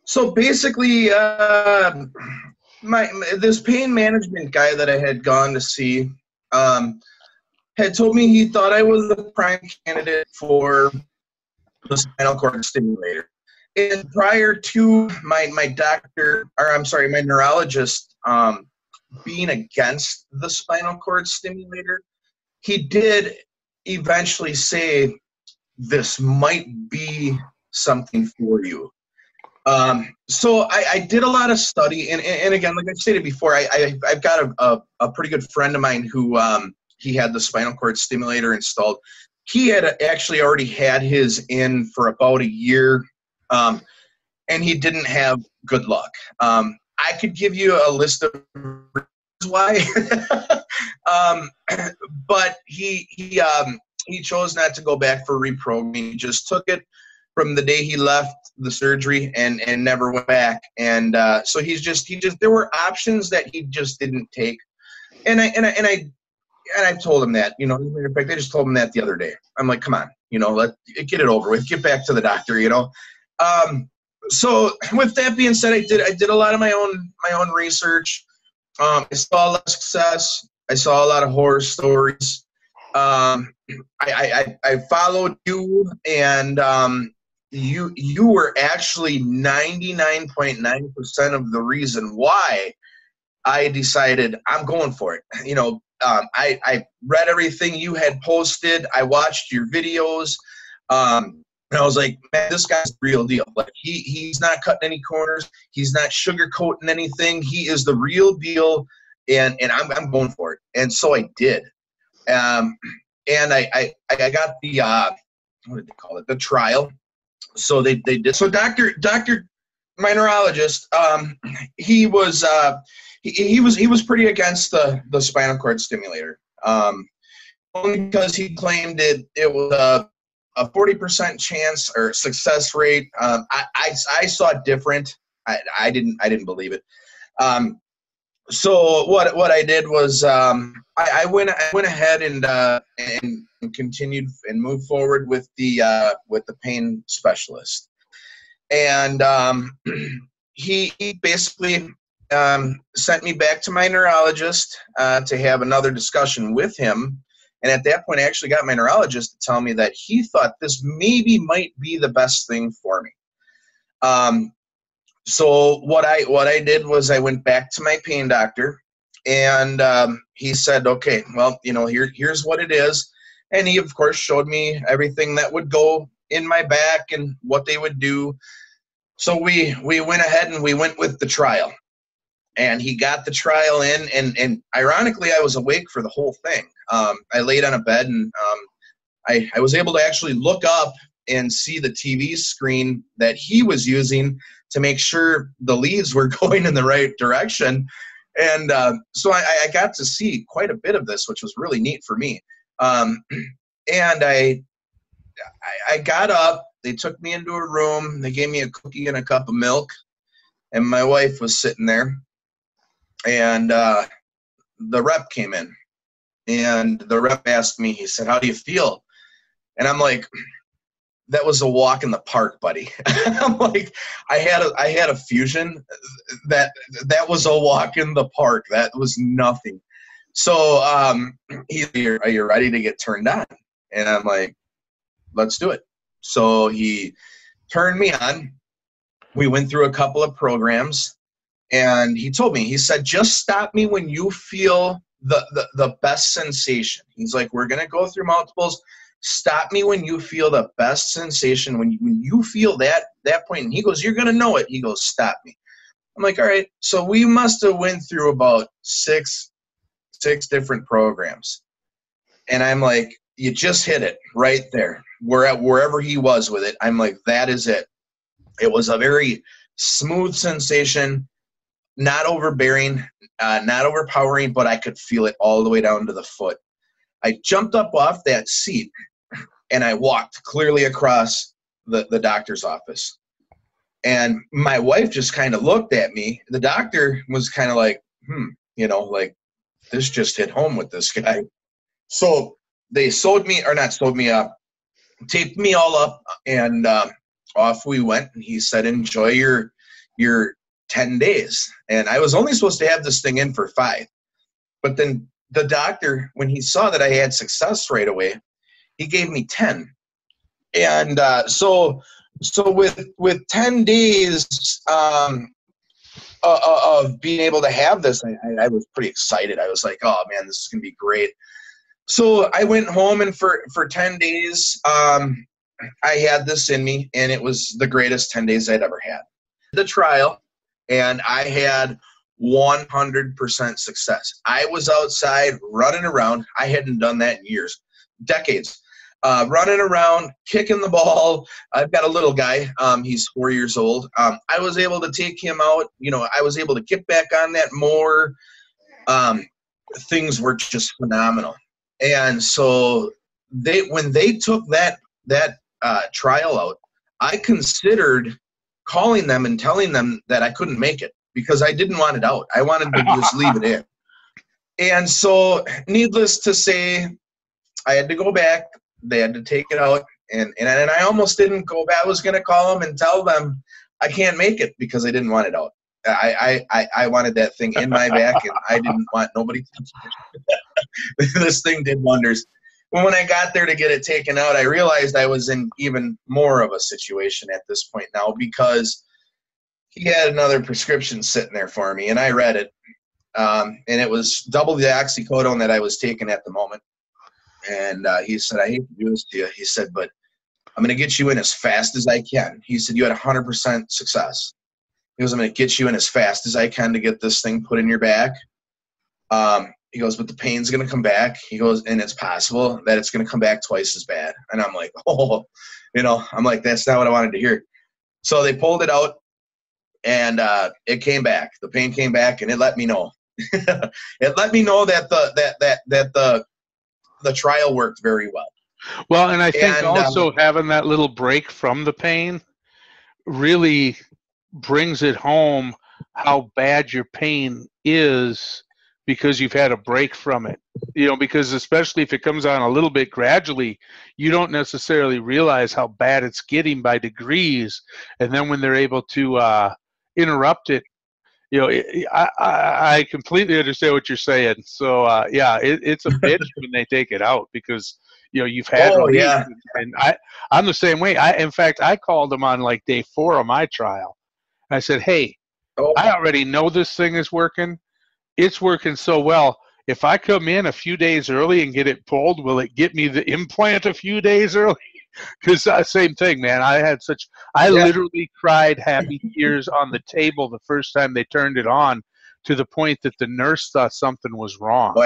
so basically, this pain management guy that I had gone to see had told me he thought I was the prime candidate for the spinal cord stimulator. And prior to my doctor, or I'm sorry, my neurologist being against the spinal cord stimulator, he did eventually say, this might be something for you. So I did a lot of study, and again, like I stated before, I've got a pretty good friend of mine who he had the spinal cord stimulator installed. He had actually already had his in for about a year, and he didn't have good luck. I could give you a list of reasons why, but he chose not to go back for reprogramming. He just took it from the day he left the surgery and never went back. And so he just there were options that he just didn't take. And I told him that, in fact, I just told him that the other day. I'm like, come on, let's get it over with, get back to the doctor, So with that being said, I did a lot of my own research. I saw a lot of success. I saw a lot of horror stories. I followed you, and you were actually 99.9% of the reason why I decided I'm going for it. I read everything you had posted. I watched your videos. And I was like, man, this guy's the real deal. Like he's not cutting any corners. He's not sugarcoating anything. He is the real deal, and I'm going for it. And so I did. And I got the what did they call it? The trial. So they did. So Doctor, my neurologist, he was pretty against the spinal cord stimulator. Only because he claimed it was a 40% chance or success rate. I saw it different. I didn't believe it. So what I did was I went ahead and continued and moved forward with the pain specialist, and he basically sent me back to my neurologist to have another discussion with him. And at that point, I actually got my neurologist to tell me that he thought this maybe might be the best thing for me. So what I did was I went back to my pain doctor, and he said, okay, well, here's what it is. And he, of course, showed me everything that would go in my back and what they would do. So we went ahead and we went with the trial. And he got the trial in, and ironically, I was awake for the whole thing. I laid on a bed, and I was able to actually look up and see the TV screen that he was using to make sure the leads were going in the right direction. And so I got to see quite a bit of this, which was really neat for me. And I got up. They took me into a room. They gave me a cookie and a cup of milk, and my wife was sitting there. And the rep came in, and the rep asked me, he said, how do you feel? And I'm like, that was a walk in the park, buddy. I'm like, I had a fusion that was a walk in the park. That was nothing. So are you ready to get turned on? And I'm like, let's do it. So he turned me on. We went through a couple of programs, and he told me, he said, just stop me when you feel the best sensation. He's like, we're going to go through multiples. Stop me when you feel the best sensation. When you feel that point, and he goes, you're going to know it. He goes, stop me. I'm like, all right. So we must have went through about six different programs. And I'm like, you just hit it right there. Wherever he was with it, I'm like, that is it. It was a very smooth sensation, not overbearing, not overpowering, but I could feel it all the way down to the foot. I jumped up off that seat, and I walked clearly across the doctor's office. And my wife just kind of looked at me. The doctor was kind of like, like, this just hit home with this guy. So they taped me all up, and off we went. And he said, enjoy your 10 days. And I was only supposed to have this thing in for 5. But then the doctor, when he saw that I had success right away, he gave me 10. And so with 10 days of being able to have this, I was pretty excited. I was like, oh man, this is gonna be great. So I went home, and for 10 days, I had this in me, and it was the greatest 10 days I'd ever had. The trial, and I had 100% success. I was outside running around. I hadn't done that in years, decades. Running around, kicking the ball. I've got a little guy. He's 4 years old. I was able to take him out. I was able to get back on that mower. Things were just phenomenal. And so when they took that trial out, I considered calling them and telling them that I couldn't make it because I didn't want it out. I wanted to just leave it in. And so, needless to say, I had to go back. They had to take it out, and I almost didn't go back. I was going to call them and tell them I can't make it because I didn't want it out. I wanted that thing in my back, and I didn't want nobody to touch it. This thing did wonders. When I got there to get it taken out, I realized I was in even more of a situation at this point now because he had another prescription sitting there for me, and I read it, and it was double the oxycodone that I was taking at the moment. And he said, I hate to do this to you. He said, but I'm going to get you in as fast as I can. He said, you had 100% success. He goes, I'm going to get you in as fast as I can to get this thing put in your back. He goes, but the pain's going to come back. He goes, and it's possible that it's going to come back twice as bad. And I'm like, I'm like, that's not what I wanted to hear. So they pulled it out, and it came back. The pain came back, and it let me know. It let me know that the trial worked very well. Well, and I think also having that little break from the pain really brings it home how bad your pain is because you've had a break from it. Because especially if it comes on a little bit gradually, you don't necessarily realize how bad it's getting by degrees. And then when they're able to interrupt it, I completely understand what you're saying. So, it's a bitch when they take it out because, you've had relief. Yeah. And I'm the same way. In fact, I called them on like day 4 of my trial. I said, hey, I already know this thing is working. It's working so well. If I come in a few days early and get it pulled, will it get me the implant a few days early? Because same thing, man. I literally cried happy tears on the table the first time they turned it on, to the point that the nurse thought something was wrong. Oh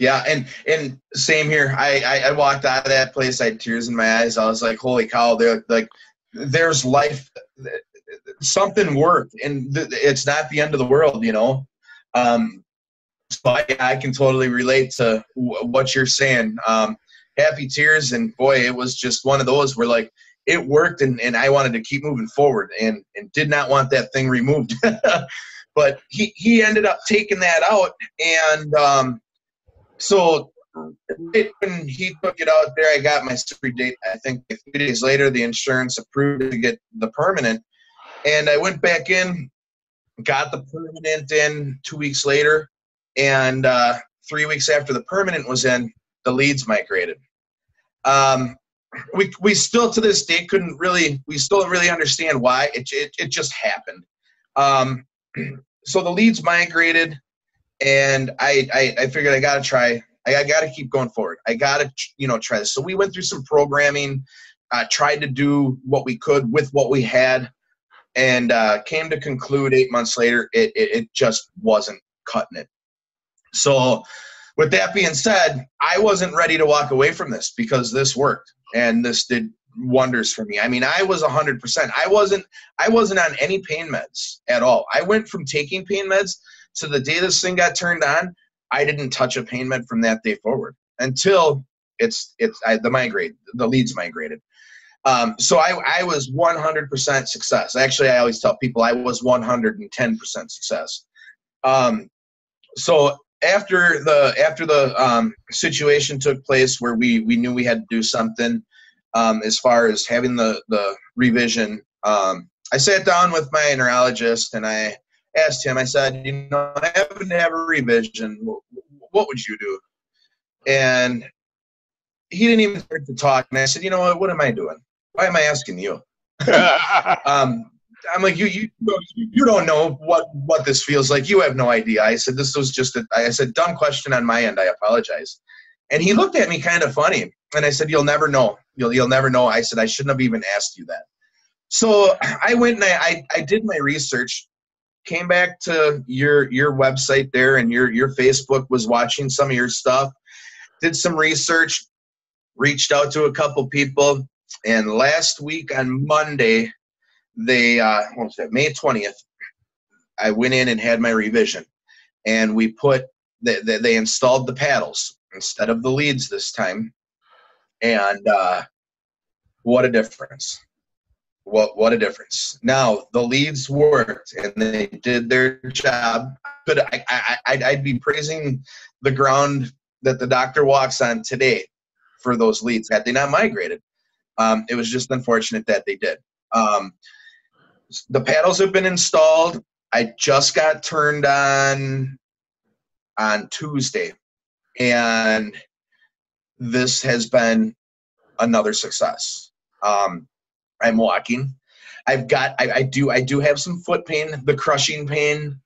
yeah. And same here. I walked out of that place. I had tears in my eyes. I was like, holy cow! There's life. Something worked, and it's not the end of the world, So I can totally relate to what you're saying. Happy tears, and boy, it was just one of those where like it worked, and I wanted to keep moving forward, and did not want that thing removed. But he ended up taking that out, and so Right when he took it out there, I got my surgery date. I think a few days later, the insurance approved it to get the permanent. And I went back in, got the permanent in 2 weeks later. And 3 weeks after the permanent was in, the leads migrated. We still to this day we still don't really understand why. It just happened. So the leads migrated, and I figured I got to keep going forward. I got to, try this. So we went through some programming, tried to do what we could with what we had, and came to conclude 8 months later, it just wasn't cutting it. So with that being said, I wasn't ready to walk away from this because this worked and this did wonders for me. I mean, I was 100%. I wasn't on any pain meds at all. I went from taking pain meds to the day this thing got turned on. I didn't touch a pain med from that day forward until the leads migrated. So I was 100% success. Actually, I always tell people I was 110% success. So after the situation took place where we knew we had to do something, as far as having the revision, I sat down with my neurologist and I asked him, I said, I happen to have a revision. What would you do? And he didn't even start to talk. And I said, what am I doing? Why am I asking you? I'm like, you don't know what this feels like. You have no idea. I said, this was just dumb question on my end. I apologize. And he looked at me kind of funny. And I said, you'll never know. You'll never know. I said, I shouldn't have even asked you that. So I went and I did my research, came back to your website there, and your Facebook, was watching some of your stuff, did some research, reached out to a couple people. And last week on Monday, May 20th, I went in and had my revision, and we they installed the paddles instead of the leads this time. And what a difference. What a difference. Now, the leads worked, and they did their job. I'd be praising the ground that the doctor walks on today for those leads had they not migrated. It was just unfortunate that they did. The paddles have been installed. I just got turned on Tuesday, and this has been another success. I'm walking. I do have some foot pain, the crushing pain.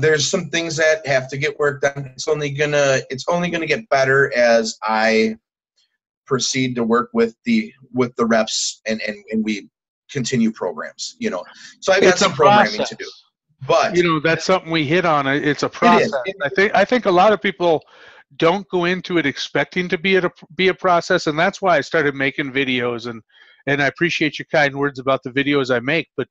There's some things that have to get worked on. It's only gonna get better as I proceed to work with the reps and we continue programs. So I've got some programming to do. But that's something we hit on. It's a process. I think a lot of people don't go into it expecting to be a process, and that's why I started making videos. And I appreciate your kind words about the videos I make. But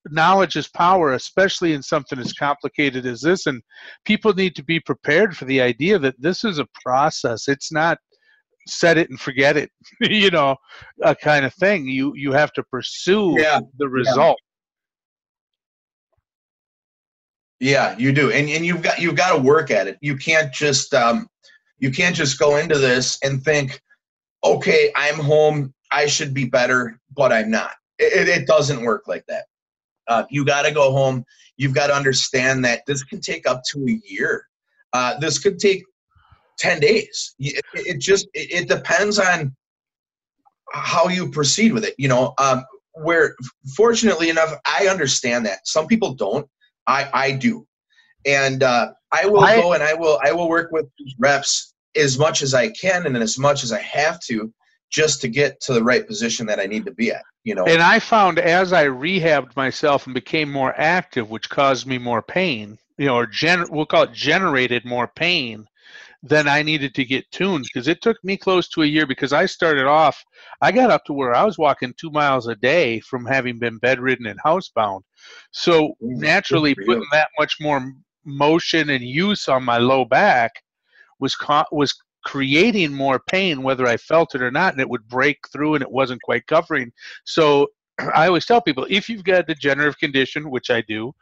knowledge is power, especially in something as complicated as this. And people need to be prepared for the idea that this is a process. It's not set it and forget it, a kind of thing. You have to pursue the result. Yeah, you do, and you've got to work at it. You can't just go into this and think, okay, I'm home, I should be better, but I'm not. It doesn't work like that. You got to go home. You've got to understand that this can take up to a year. This could take 10 days. It depends on how you proceed with it. Where fortunately enough, I understand that. Some people don't. I do. And I will go and I will work with reps as much as I can and as much as I have to, just to get to the right position that I need to be at. And I found as I rehabbed myself and became more active, which caused me more pain, we'll call it generated more pain, then I needed to get tuned, because it took me close to a year, because I started off, I got up to where I was walking 2 miles a day from having been bedridden and housebound. So naturally putting that much more motion and use on my low back was creating more pain, whether I felt it or not, and it would break through and it wasn't quite covering. So I always tell people, if you've got a degenerative condition, which I do,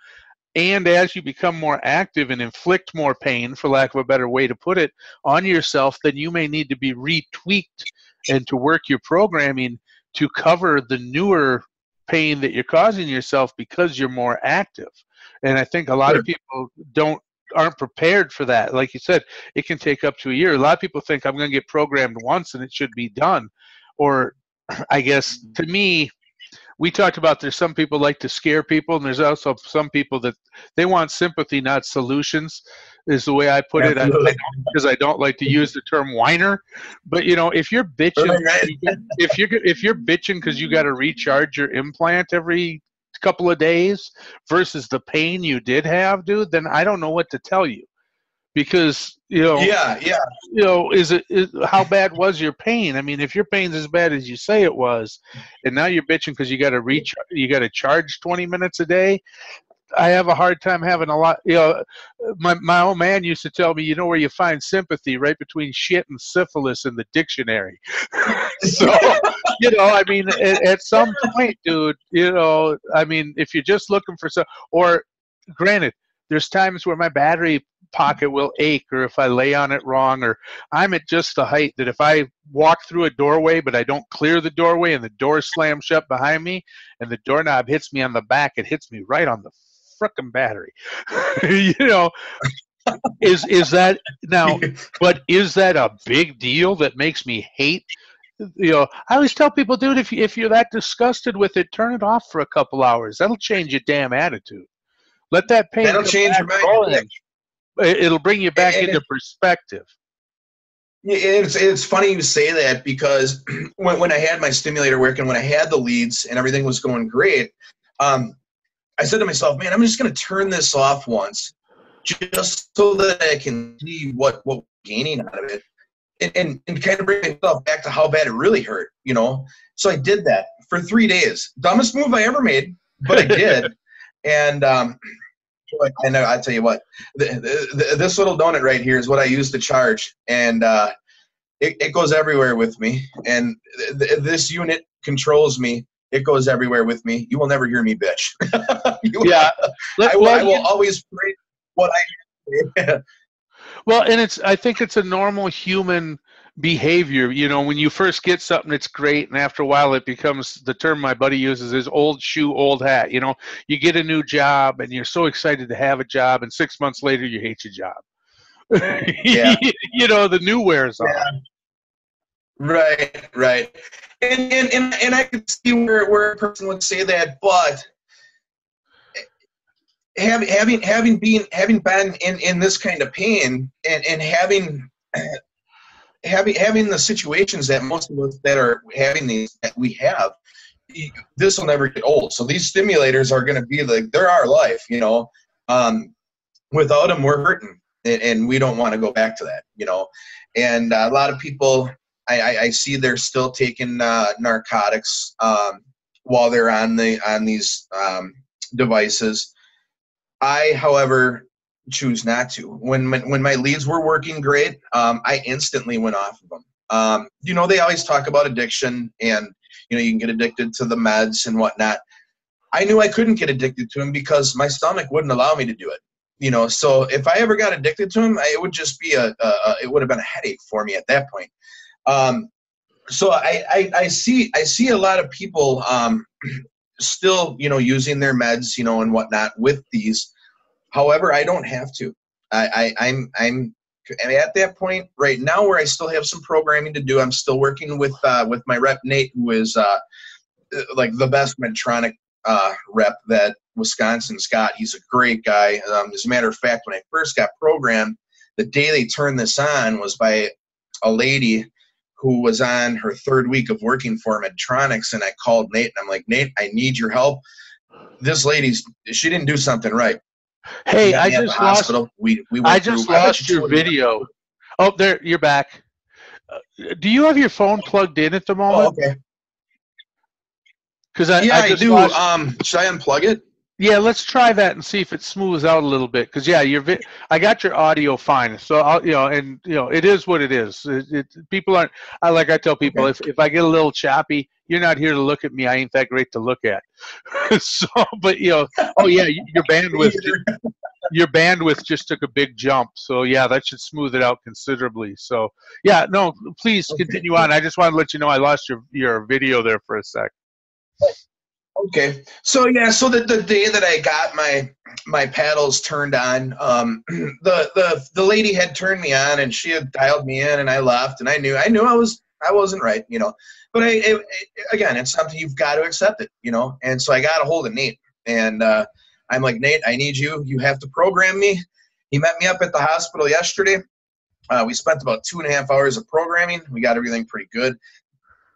And as you become more active and inflict more pain, for lack of a better way to put it, on yourself, then you may need to be retweaked and to work your programming to cover the newer pain that you're causing yourself because you're more active. And I think a lot Sure. of people aren't prepared for that. Like you said, it can take up to a year. A lot of people think I'm going to get programmed once and it should be done. Or I guess to me, we talked about there's some people like to scare people, and there's also some people that they want sympathy, not solutions, is the way I put it. Because I don't like to use the term whiner. But you know, if you're bitching, Right. if you're bitching because you got to recharge your implant every couple of days versus the pain you did have, dude, then I don't know what to tell you. Because Yeah. how bad was your pain? I mean, if your pain's as bad as you say it was, and now you're bitching because you got to charge 20 minutes a day. I have a hard time having a lot. My old man used to tell me, you know where you find sympathy? Right between shit and syphilis in the dictionary. So, I mean, at some point, dude, I mean, if you're just looking for or granted, there's times where my battery pocket will ache, or if I lay on it wrong, or I'm at just the height that if I walk through a doorway but I don't clear the doorway and the door slams shut behind me and the doorknob hits me on the back, it hits me right on the frickin' battery. Is that now? But is that a big deal that makes me hate? I always tell people, dude, if you're that disgusted with it, turn it off for a couple hours. That'll change your damn attitude. Let that pain That'll change your mind. It'll bring you back into perspective. It's funny you say that, because when I had my stimulator working, when I had the leads and everything was going great, I said to myself, man, I'm just going to turn this off once just so that I can see what we're gaining out of it, and kind of bring myself back to how bad it really hurt, So I did that for 3 days. Dumbest move I ever made, but I did. And I tell you what, this little donut right here is what I use to charge, and it goes everywhere with me. And this unit controls me. It goes everywhere with me. You will never hear me bitch. I will always pray what I. Well, and I think it's a normal human behavior. When you first get something, it's great, and after a while, it becomes, the term my buddy uses is old shoe, old hat. You get a new job, and you're so excited to have a job, and 6 months later, you hate your job. Yeah. The new wears off. Yeah. Right. And I could see where a person would say that, but having been in this kind of pain, and having the situations that most of us that are having these that we have, this will never get old. So these stimulators are going to be like, they're our life, without them we're hurting, and we don't want to go back to that, and a lot of people I see they're still taking narcotics while they're on these devices. I, however, choose not to. When my leads were working great, I instantly went off of them. They always talk about addiction, and you can get addicted to the meds and whatnot. I knew I couldn't get addicted to them because my stomach wouldn't allow me to do it. So if I ever got addicted to them, it would just be it would have been a headache for me at that point. So I see a lot of people still using their meds and whatnot with these. However, I don't have to. I'm at that point right now where I still have some programming to do. I'm still working with my rep Nate, who is like the best Medtronic rep that Wisconsin's got. He's a great guy. As a matter of fact, when I first got programmed, the day they turned this on was by a lady who was on her 3rd week of working for Medtronics, and I called Nate, and I'm like, Nate, I need your help. This she didn't do something right. Hey, I just lost your video. Oh, there, you're back. Do you have your phone plugged in at the moment? Oh, okay. Because I do. Should I unplug it? Yeah, let's try that and see if it smooths out a little bit. Because I got your audio fine. So it is what it is. People aren't. Like I tell people, if I get a little choppy, you're not here to look at me. I ain't that great to look at. So, but oh yeah, your bandwidth just took a big jump. So yeah, that should smooth it out considerably. So yeah, no, please continue on. I just want to let you know I lost your video there for a sec. Okay. So yeah, so the day that I got my paddles turned on, the lady had turned me on and she had dialed me in, and I left, and I knew I wasn't right, but again, it's something you've got to accept it, and so I got a hold of Nate, and I'm like, Nate, I need you have to program me. He met me up at the hospital yesterday. We spent about 2.5 hours of programming. We got everything pretty good.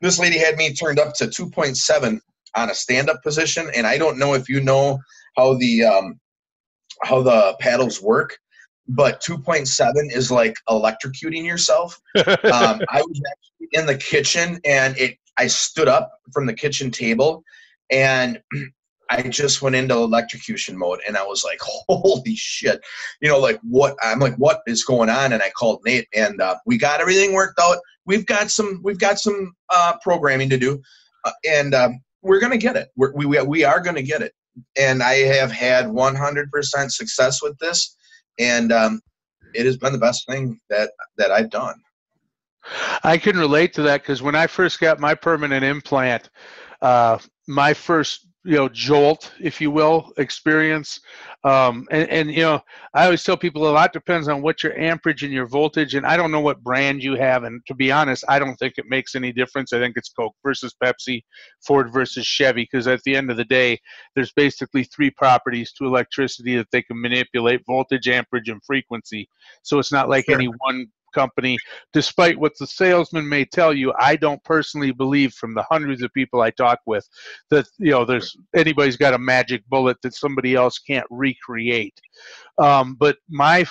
This lady had me turned up to 2.7 on a stand-up position, and I don't know if you know how the paddles work, but 2.7 is like electrocuting yourself. I was actually in the kitchen, and I stood up from the kitchen table, and I just went into electrocution mode, and I was like, holy shit, like what? I'm like, what is going on? And I called Nate, and we got everything worked out. We've got some programming to do, and we're going to get it. We are going to get it. And I have had 100% success with this. And it has been the best thing that I've done. I can relate to that because when I first got my permanent implant, my first jolt, if you will, experience. And I always tell people a lot depends on what your amperage and your voltage, and I don't know what brand you have, and to be honest, I don't think it makes any difference. I think it's Coke versus Pepsi, Ford versus Chevy, because at the end of the day, there's basically 3 properties to electricity that they can manipulate: voltage, amperage, and frequency. So it's not like any one company, despite what the salesman may tell you. I don't personally believe, from the hundreds of people I talk with, that there's anybody's got a magic bullet that somebody else can't recreate. But my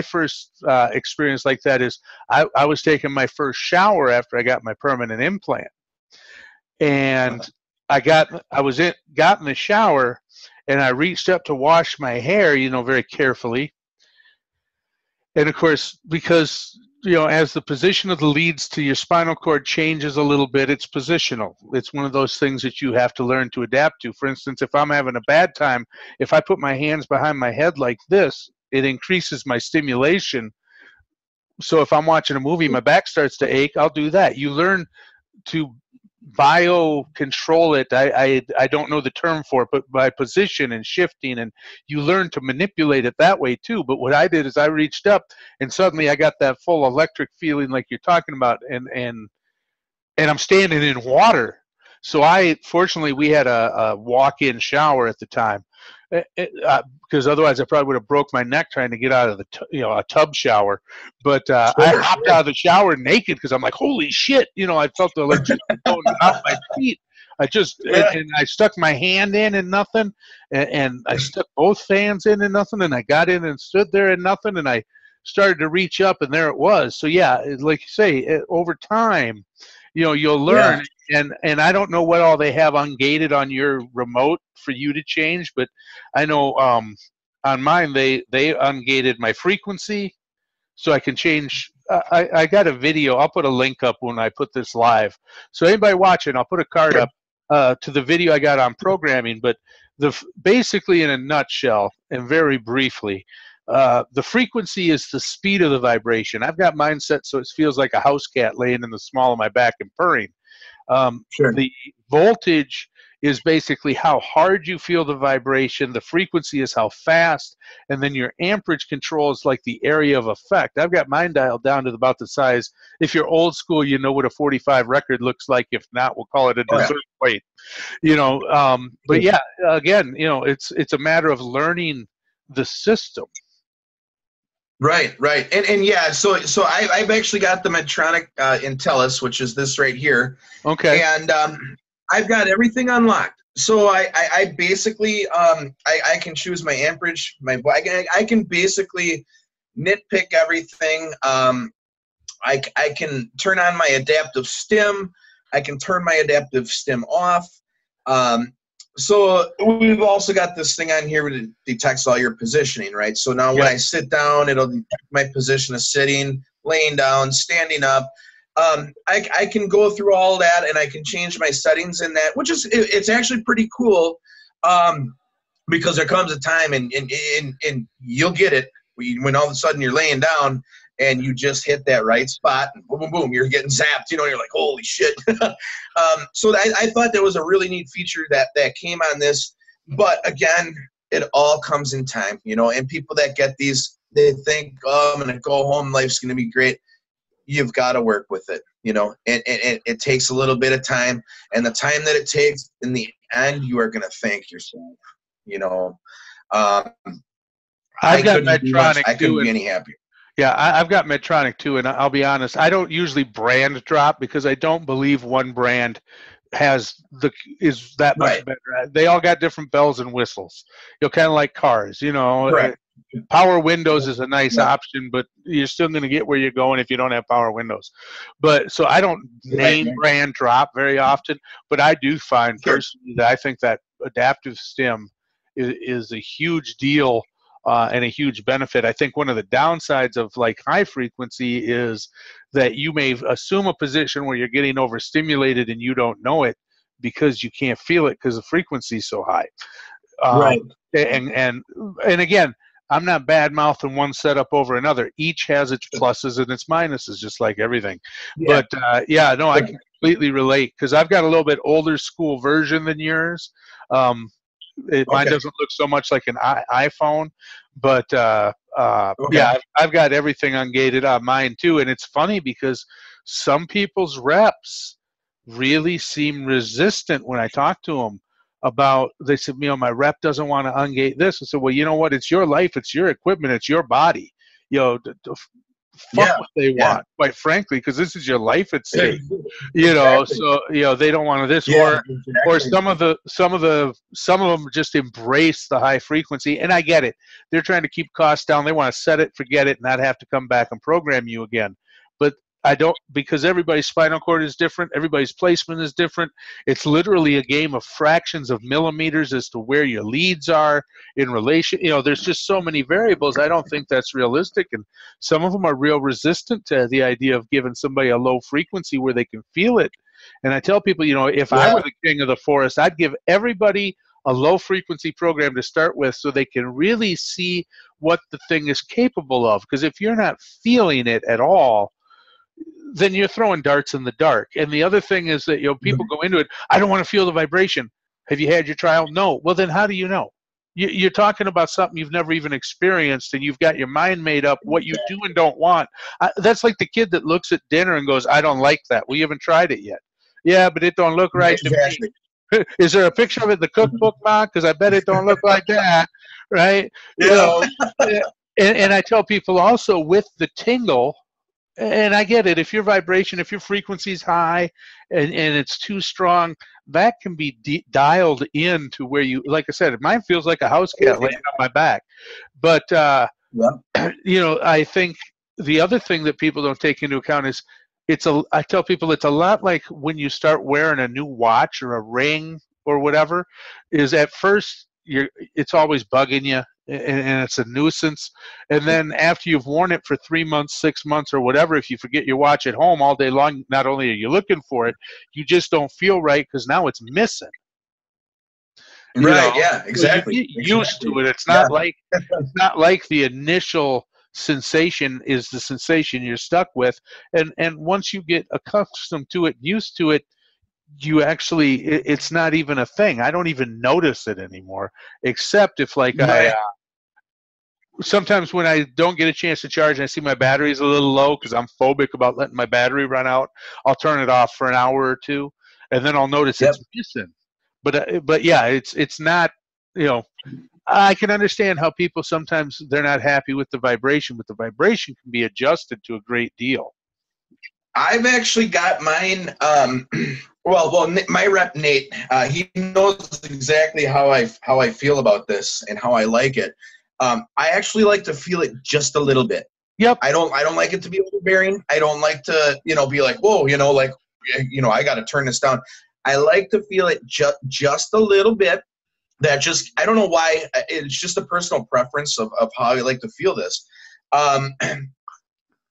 first experience like that is I was taking my first shower after I got my permanent implant, and I got in the shower, and I reached up to wash my hair, very carefully. And of course, because as the position of the leads to your spinal cord changes a little bit, it's positional. It's one of those things that you have to learn to adapt to. For instance, if I'm having a bad time, if I put my hands behind my head like this, it increases my stimulation. So if I'm watching a movie, my back starts to ache, I'll do that. You learn to control it. I don't know the term for it, but by position and shifting, and you learn to manipulate it that way too. But what I did is I reached up, and suddenly I got that full electric feeling like you're talking about, and I'm standing in water. So fortunately we had a walk-in shower at the time, because otherwise I probably would have broke my neck trying to get out of a tub shower. But I hopped out of the shower naked because I'm like, holy shit, I felt the electricity going off my feet. And I stuck my hand in and nothing, and I stuck both fans in and nothing, and I got in and stood there and nothing, and I started to reach up, and there it was. So yeah, like you say, over time, you'll learn. And I don't know what all they have ungated on your remote for you to change, but I know on mine they ungated my frequency, so I can change. I got a video. I'll put a link up when I put this live. So anybody watching, I'll put a card up to the video I got on programming. But basically, in a nutshell and very briefly, the frequency is the speed of the vibration. I've got mine set so it feels like a house cat laying in the small of my back and purring. The voltage is basically how hard you feel the vibration. The frequency is how fast, and then your amperage control is like the area of effect. I've got mine dialed down to about the size. If you're old school, you know what a 45 record looks like. If not, we'll call it a dessert plate. But yeah, again, it's a matter of learning the system. Right. And yeah, so I've actually got the Medtronic Intellis, which is this right here. Okay. And I've got everything unlocked. So I basically I can choose my amperage, I can basically nitpick everything. I can turn on my adaptive stim. I can turn my adaptive stim off. So we've also got this thing on here that detects all your positioning, right? So now when I sit down, it'll detect my position of sitting, laying down, standing up. I can go through all that, and I can change my settings in that, which is, it's actually pretty cool. Because there comes a time, and you'll get it when all of a sudden you're laying down and you just hit that right spot, and boom, boom, boom, you're getting zapped. You know, you're like, holy shit. So I thought that was a really neat feature that came on this. But again, it all comes in time, you know. And people that get these, they think, oh, I'm gonna go home, life's gonna be great. You've got to work with it, you know, and it takes a little bit of time, and the time that it takes, in the end, you are gonna thank yourself. You know, I've got Medtronic I couldn't too, be any happier. Yeah, I've got Medtronic too, and I'll be honest, I don't usually brand drop because I don't believe one brand is that much Right. better. They all got different bells and whistles. You know, kind of like cars. You know, Correct. power windows is a nice Yeah. option, but you're still going to get where you're going if you don't have power windows. But so I don't name brand drop very often, but I do find personally that I think that adaptive stim is a huge deal. And a huge benefit. I think one of the downsides of like high frequency is that you may assume a position where you're getting overstimulated and you don't know it because you can't feel it because the frequency is so high. Right. And again, I'm not bad mouthing one setup over another. Each has its pluses and its minuses, just like everything. Yeah. But I can completely relate because I've got a little bit older school version than yours. Mine doesn't look so much like an iPhone, but yeah, I've got everything ungated on mine too. And it's funny because some people's reps really seem resistant when I talk to them about, they said, you know, my rep doesn't want to ungate this. I said, well, you know what? It's your life. It's your equipment. It's your body. You know, fuck what they want, quite frankly, because this is your life at stake. You know, so you know they don't want this, or some of them just embrace the high frequency, and I get it. They're trying to keep costs down. They want to set it, forget it, and not have to come back and program you again. But I don't, because everybody's spinal cord is different, everybody's placement is different. It's literally a game of fractions of millimeters as to where your leads are in relation. You know, there's just so many variables. I don't think that's realistic, and some of them are real resistant to the idea of giving somebody a low frequency where they can feel it. And I tell people, you know, if I were the king of the forest, I'd give everybody a low frequency program to start with so they can really see what the thing is capable of. Because if you're not feeling it at all, then you're throwing darts in the dark. And the other thing is that, you know, people go into it, I don't want to feel the vibration. Have you had your trial? No. Well, then how do you know? You're talking about something you've never even experienced, and you've got your mind made up what you do and don't want. That's like the kid that looks at dinner and goes, I don't like that. Well, you haven't tried it yet. Yeah, but it don't look right to me. Is there a picture of it in the cookbook, Mark? Because I bet it don't look like that, right? Yeah. You know, and I tell people also with the tingle, and I get it, if your vibration, if your frequency is high and it's too strong, that can be dialed in to where you, like I said, mine feels like a house cat laying on my back. But, you know, I think the other thing that people don't take into account is I tell people it's a lot like when you start wearing a new watch or a ring or whatever, is at first it's always bugging you. And it's a nuisance. And then after you've worn it for 3 months, 6 months, or whatever, if you forget your watch at home all day long, not only are you looking for it, you just don't feel right because now it's missing. Right? Yeah, exactly. So you get used to it. It's not like the initial sensation is the sensation you're stuck with. And once you get accustomed to it, used to it, you actually, it's not even a thing. I don't even notice it anymore, except if like sometimes when I don't get a chance to charge and I see my battery's a little low because I'm phobic about letting my battery run out, I'll turn it off for an hour or two, and then I'll notice it's missing. But yeah, it's not, you know, I can understand how people sometimes they're not happy with the vibration, but the vibration can be adjusted to a great deal. I've actually got mine. Well, my rep Nate, he knows exactly how I feel about this and how I like it. I actually like to feel it just a little bit. Yep. I don't like it to be overbearing. I don't like to, you know, be like, whoa, you know, like, you know, I got to turn this down. I like to feel it just a little bit. That just, I don't know why. It's just a personal preference of how I like to feel this.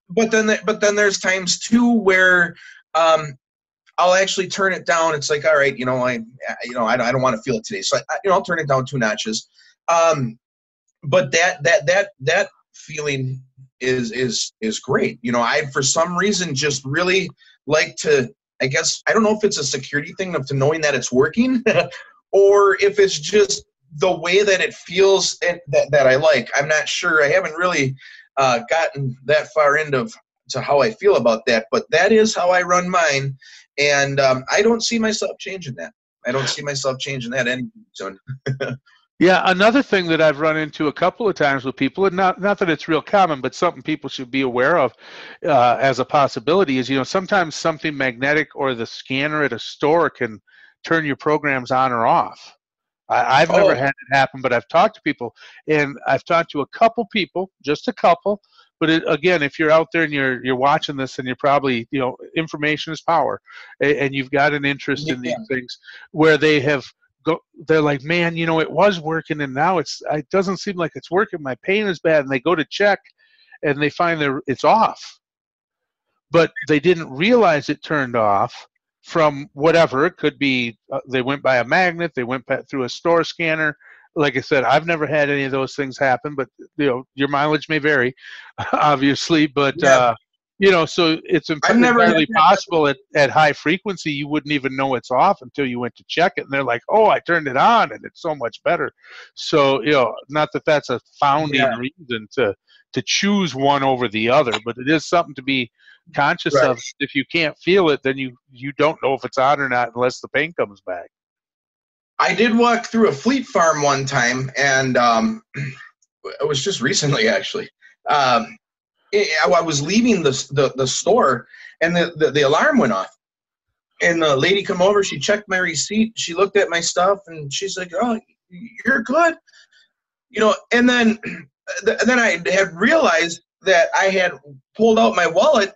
but then there's times too where I'll actually turn it down. It's like, all right, I don't want to feel it today, so I'll turn it down 2 notches. But that feeling is great. I for some reason just really like to. I guess I don't know if it's a security thing of to knowing that it's working, or if it's just the way that it feels and that I like. I'm not sure. I haven't really gotten that far into to how I feel about that, but that is how I run mine, and I don't see myself changing that. I don't see myself changing that anytime soon. Yeah, another thing that I've run into a couple of times with people, and not that it's real common, but something people should be aware of as a possibility is, sometimes something magnetic or the scanner at a store can turn your programs on or off. I've never had it happen, but I've talked to people, and I've talked to a couple people, just a couple. But again, if you're out there and you're watching this, and you're probably, information is power, and you've got an interest in these things where they're like, man, it was working, and now it doesn't seem like it's working. My pain is bad, and they go to check, and they find it's off, but they didn't realize it turned off from whatever. It could be they went by a magnet, they went through a store scanner. Like I said, I've never had any of those things happen, but your mileage may vary, obviously. But so it's entirely possible at high frequency you wouldn't even know it's off until you went to check it, and they're like, "Oh, I turned it on, and it's so much better." So not that that's a founding reason to choose one over the other, but it is something to be conscious of. If you can't feel it, then you don't know if it's on or not unless the pain comes back. I did walk through a Fleet Farm one time, and it was just recently, actually. I was leaving the store, and the alarm went off. And the lady come over, she checked my receipt, she looked at my stuff, and she's like, "Oh, you're good." And then I had realized that I had pulled out my wallet,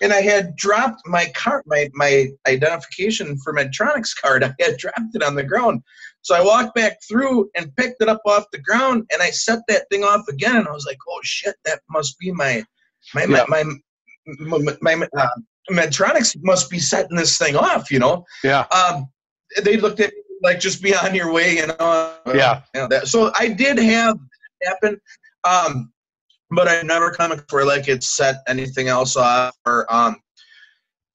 and I had dropped my card, my identification for Medtronic's card. I had dropped it on the ground. So I walked back through and picked it up off the ground, and I set that thing off again. And I was like, "Oh shit, that must be my Medtronics must be setting this thing off." Yeah. They looked at me like, "Just be on your way," So I did have it happen. But I've never come where like it set anything else off, or I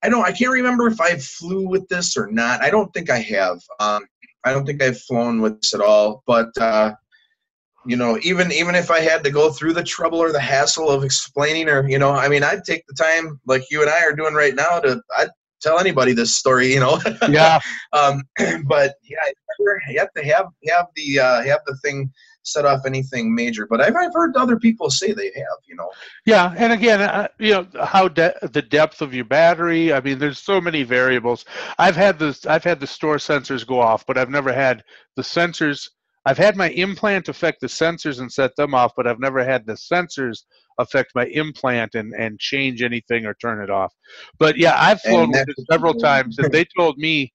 can't remember if I flew with this or not. I don't think I have. I don't think I've flown with this at all. But even if I had to go through the trouble or the hassle of explaining, or I'd take the time like you and I are doing right now I'd tell anybody this story. Yeah. But yeah, you have to have the thing set off anything major, but I've heard other people say they have, Yeah, and again, how the depth of your battery. I mean, there's so many variables. I've had the store sensors go off, but I've never had the sensors. I've had my implant affect the sensors and set them off, but I've never had the sensors affect my implant and change anything or turn it off. But yeah, I've flown with it several times, and they told me,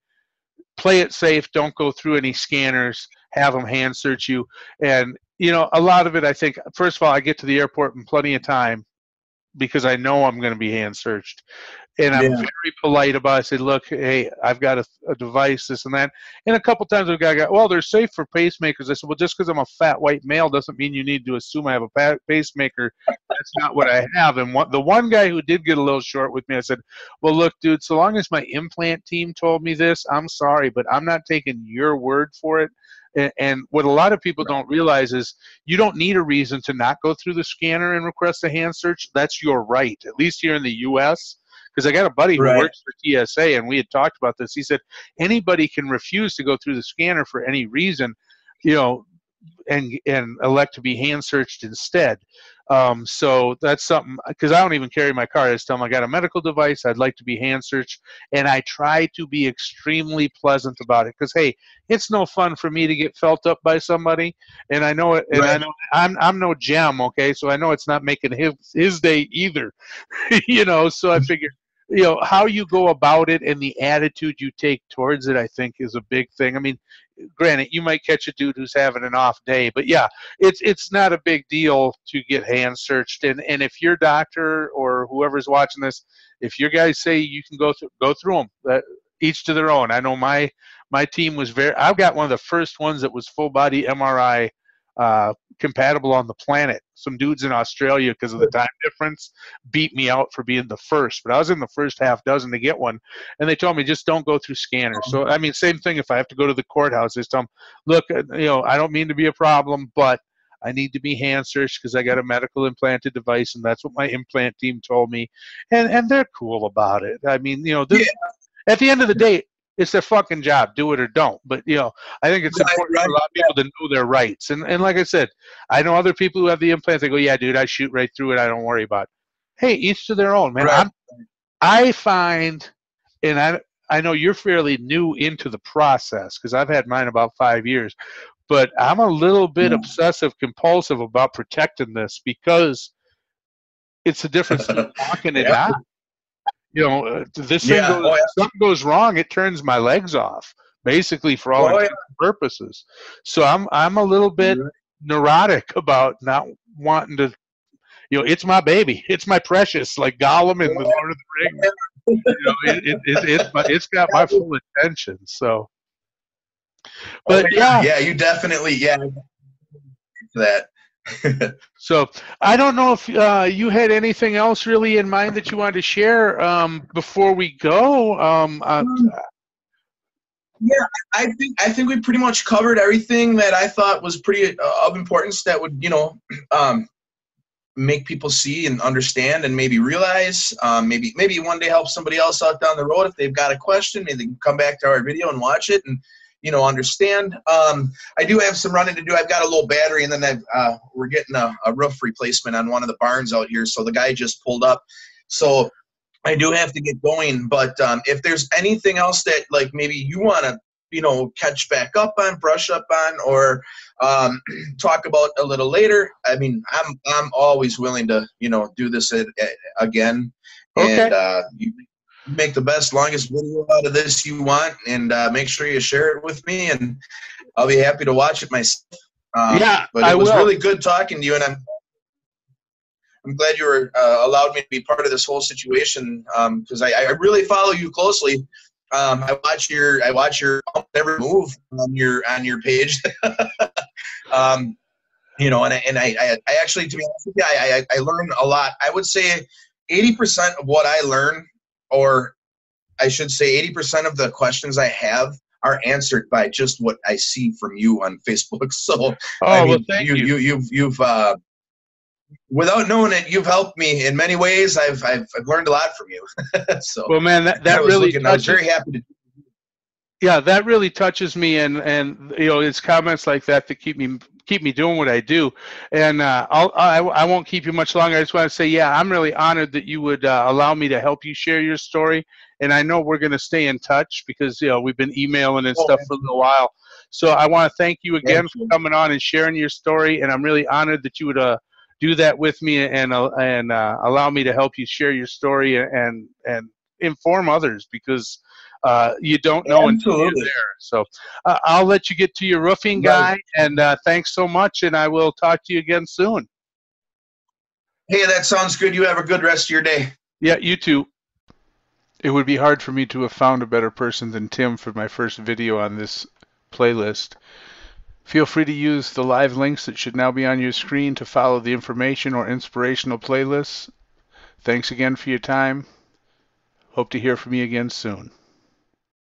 play it safe, don't go through any scanners, have them hand search you. And a lot of it, I think, first of all, I get to the airport in plenty of time because I know I'm going to be hand searched, and I'm very polite about it. I say, "Look, hey, I've got a device, this and that." And a couple times the guy got, "Well, they're safe for pacemakers." I said, "Well, just because I'm a fat white male doesn't mean you need to assume I have a pacemaker. That's not what I have." And the one guy who did get a little short with me, I said, "Well, look, dude, so long as my implant team told me this, I'm sorry, but I'm not taking your word for it." And what a lot of people don't realize is you don't need a reason to not go through the scanner and request a hand search. That's your right, at least here in the U.S., because I got a buddy who works for TSA, and we had talked about this. He said anybody can refuse to go through the scanner for any reason, and elect to be hand searched instead. So that's something, because I don't even carry my card. I just tell them I got a medical device, I'd like to be hand searched, and I try to be extremely pleasant about it, because hey, it's no fun for me to get felt up by somebody, and I know it, and I know I'm no gem, okay, so I know it's not making his day either. So I figure how you go about it and the attitude you take towards it, I think, is a big thing. I mean, granted, you might catch a dude who's having an off day, but yeah, it's not a big deal to get hand searched. And if your doctor or whoever's watching this, if your guys say you can go through them, each to their own. I know my team was very. I've got one of the first ones that was full body MRI compatible on the planet. Some dudes in Australia, because of the time difference, beat me out for being the first. But I was in the first half dozen to get one, and they told me just don't go through scanners. So I mean, same thing. If I have to go to the courthouse, they tell them, look, I don't mean to be a problem, but I need to be hand searched because I got a medical implanted device, and that's what my implant team told me, and they're cool about it. I mean, at the end of the day, it's their fucking job. Do it or don't. But I think it's important for a lot of people to know their rights. And like I said, I know other people who have the implant. They go, yeah, dude, I shoot right through it. I don't worry about it. Hey, each to their own, man. Right. I find, and I know you're fairly new into the process because I've had mine about 5 years, but I'm a little bit obsessive compulsive about protecting this because it's the difference between walking and not. This thing goes, something goes wrong, it turns my legs off, basically for all intents and purposes. So I'm a little bit neurotic about not wanting to. It's my baby, it's my precious, like Gollum in the Lord of the Rings. It's got my full attention. So, but yeah, you definitely that. So I don't know if you had anything else really in mind that you wanted to share before we go. Yeah, I think we pretty much covered everything that I thought was pretty of importance that would make people see and understand and maybe realize. Maybe one day help somebody else out down the road if they've got a question. Maybe they can come back to our video and watch it and understand. I do have some running to do. I've got a little battery, and then we're getting a roof replacement on one of the barns out here. So the guy just pulled up. So I do have to get going. But if there's anything else that like maybe you want to, catch back up on, brush up on, or talk about a little later, I mean, I'm always willing to, do this again. Okay. And you make the best, longest video out of this you want, and make sure you share it with me, and I'll be happy to watch it myself. But it was really good talking to you, and I'm glad you were allowed me to be part of this whole situation because I really follow you closely. I watch your every move on your page. And I actually, to be honest with you, I learn a lot. I would say 80% of what I learn, or I should say 80% of the questions I have are answered by just what I see from you on Facebook. So, thank you. You've without knowing it, you've helped me in many ways. I've learned a lot from you. So, well, man, that really I was very happy to. Yeah, that really touches me, and it's comments like that keep me doing what I do. And I won't keep you much longer. I just want to say, yeah, I'm really honored that you would allow me to help you share your story. And I know we're going to stay in touch because we've been emailing and stuff for a little while. So I want to thank you again for coming on and sharing your story. And I'm really honored that you would do that with me and allow me to help you share your story and inform others because. You don't know until you're there. So I'll let you get to your roofing guy, and thanks so much, and I will talk to you again soon. Hey, that sounds good. You have a good rest of your day. Yeah, you too. It would be hard for me to have found a better person than Tim for my first video on this playlist. Feel free to use the live links that should now be on your screen to follow the information or inspirational playlists. Thanks again for your time. Hope to hear from you again soon.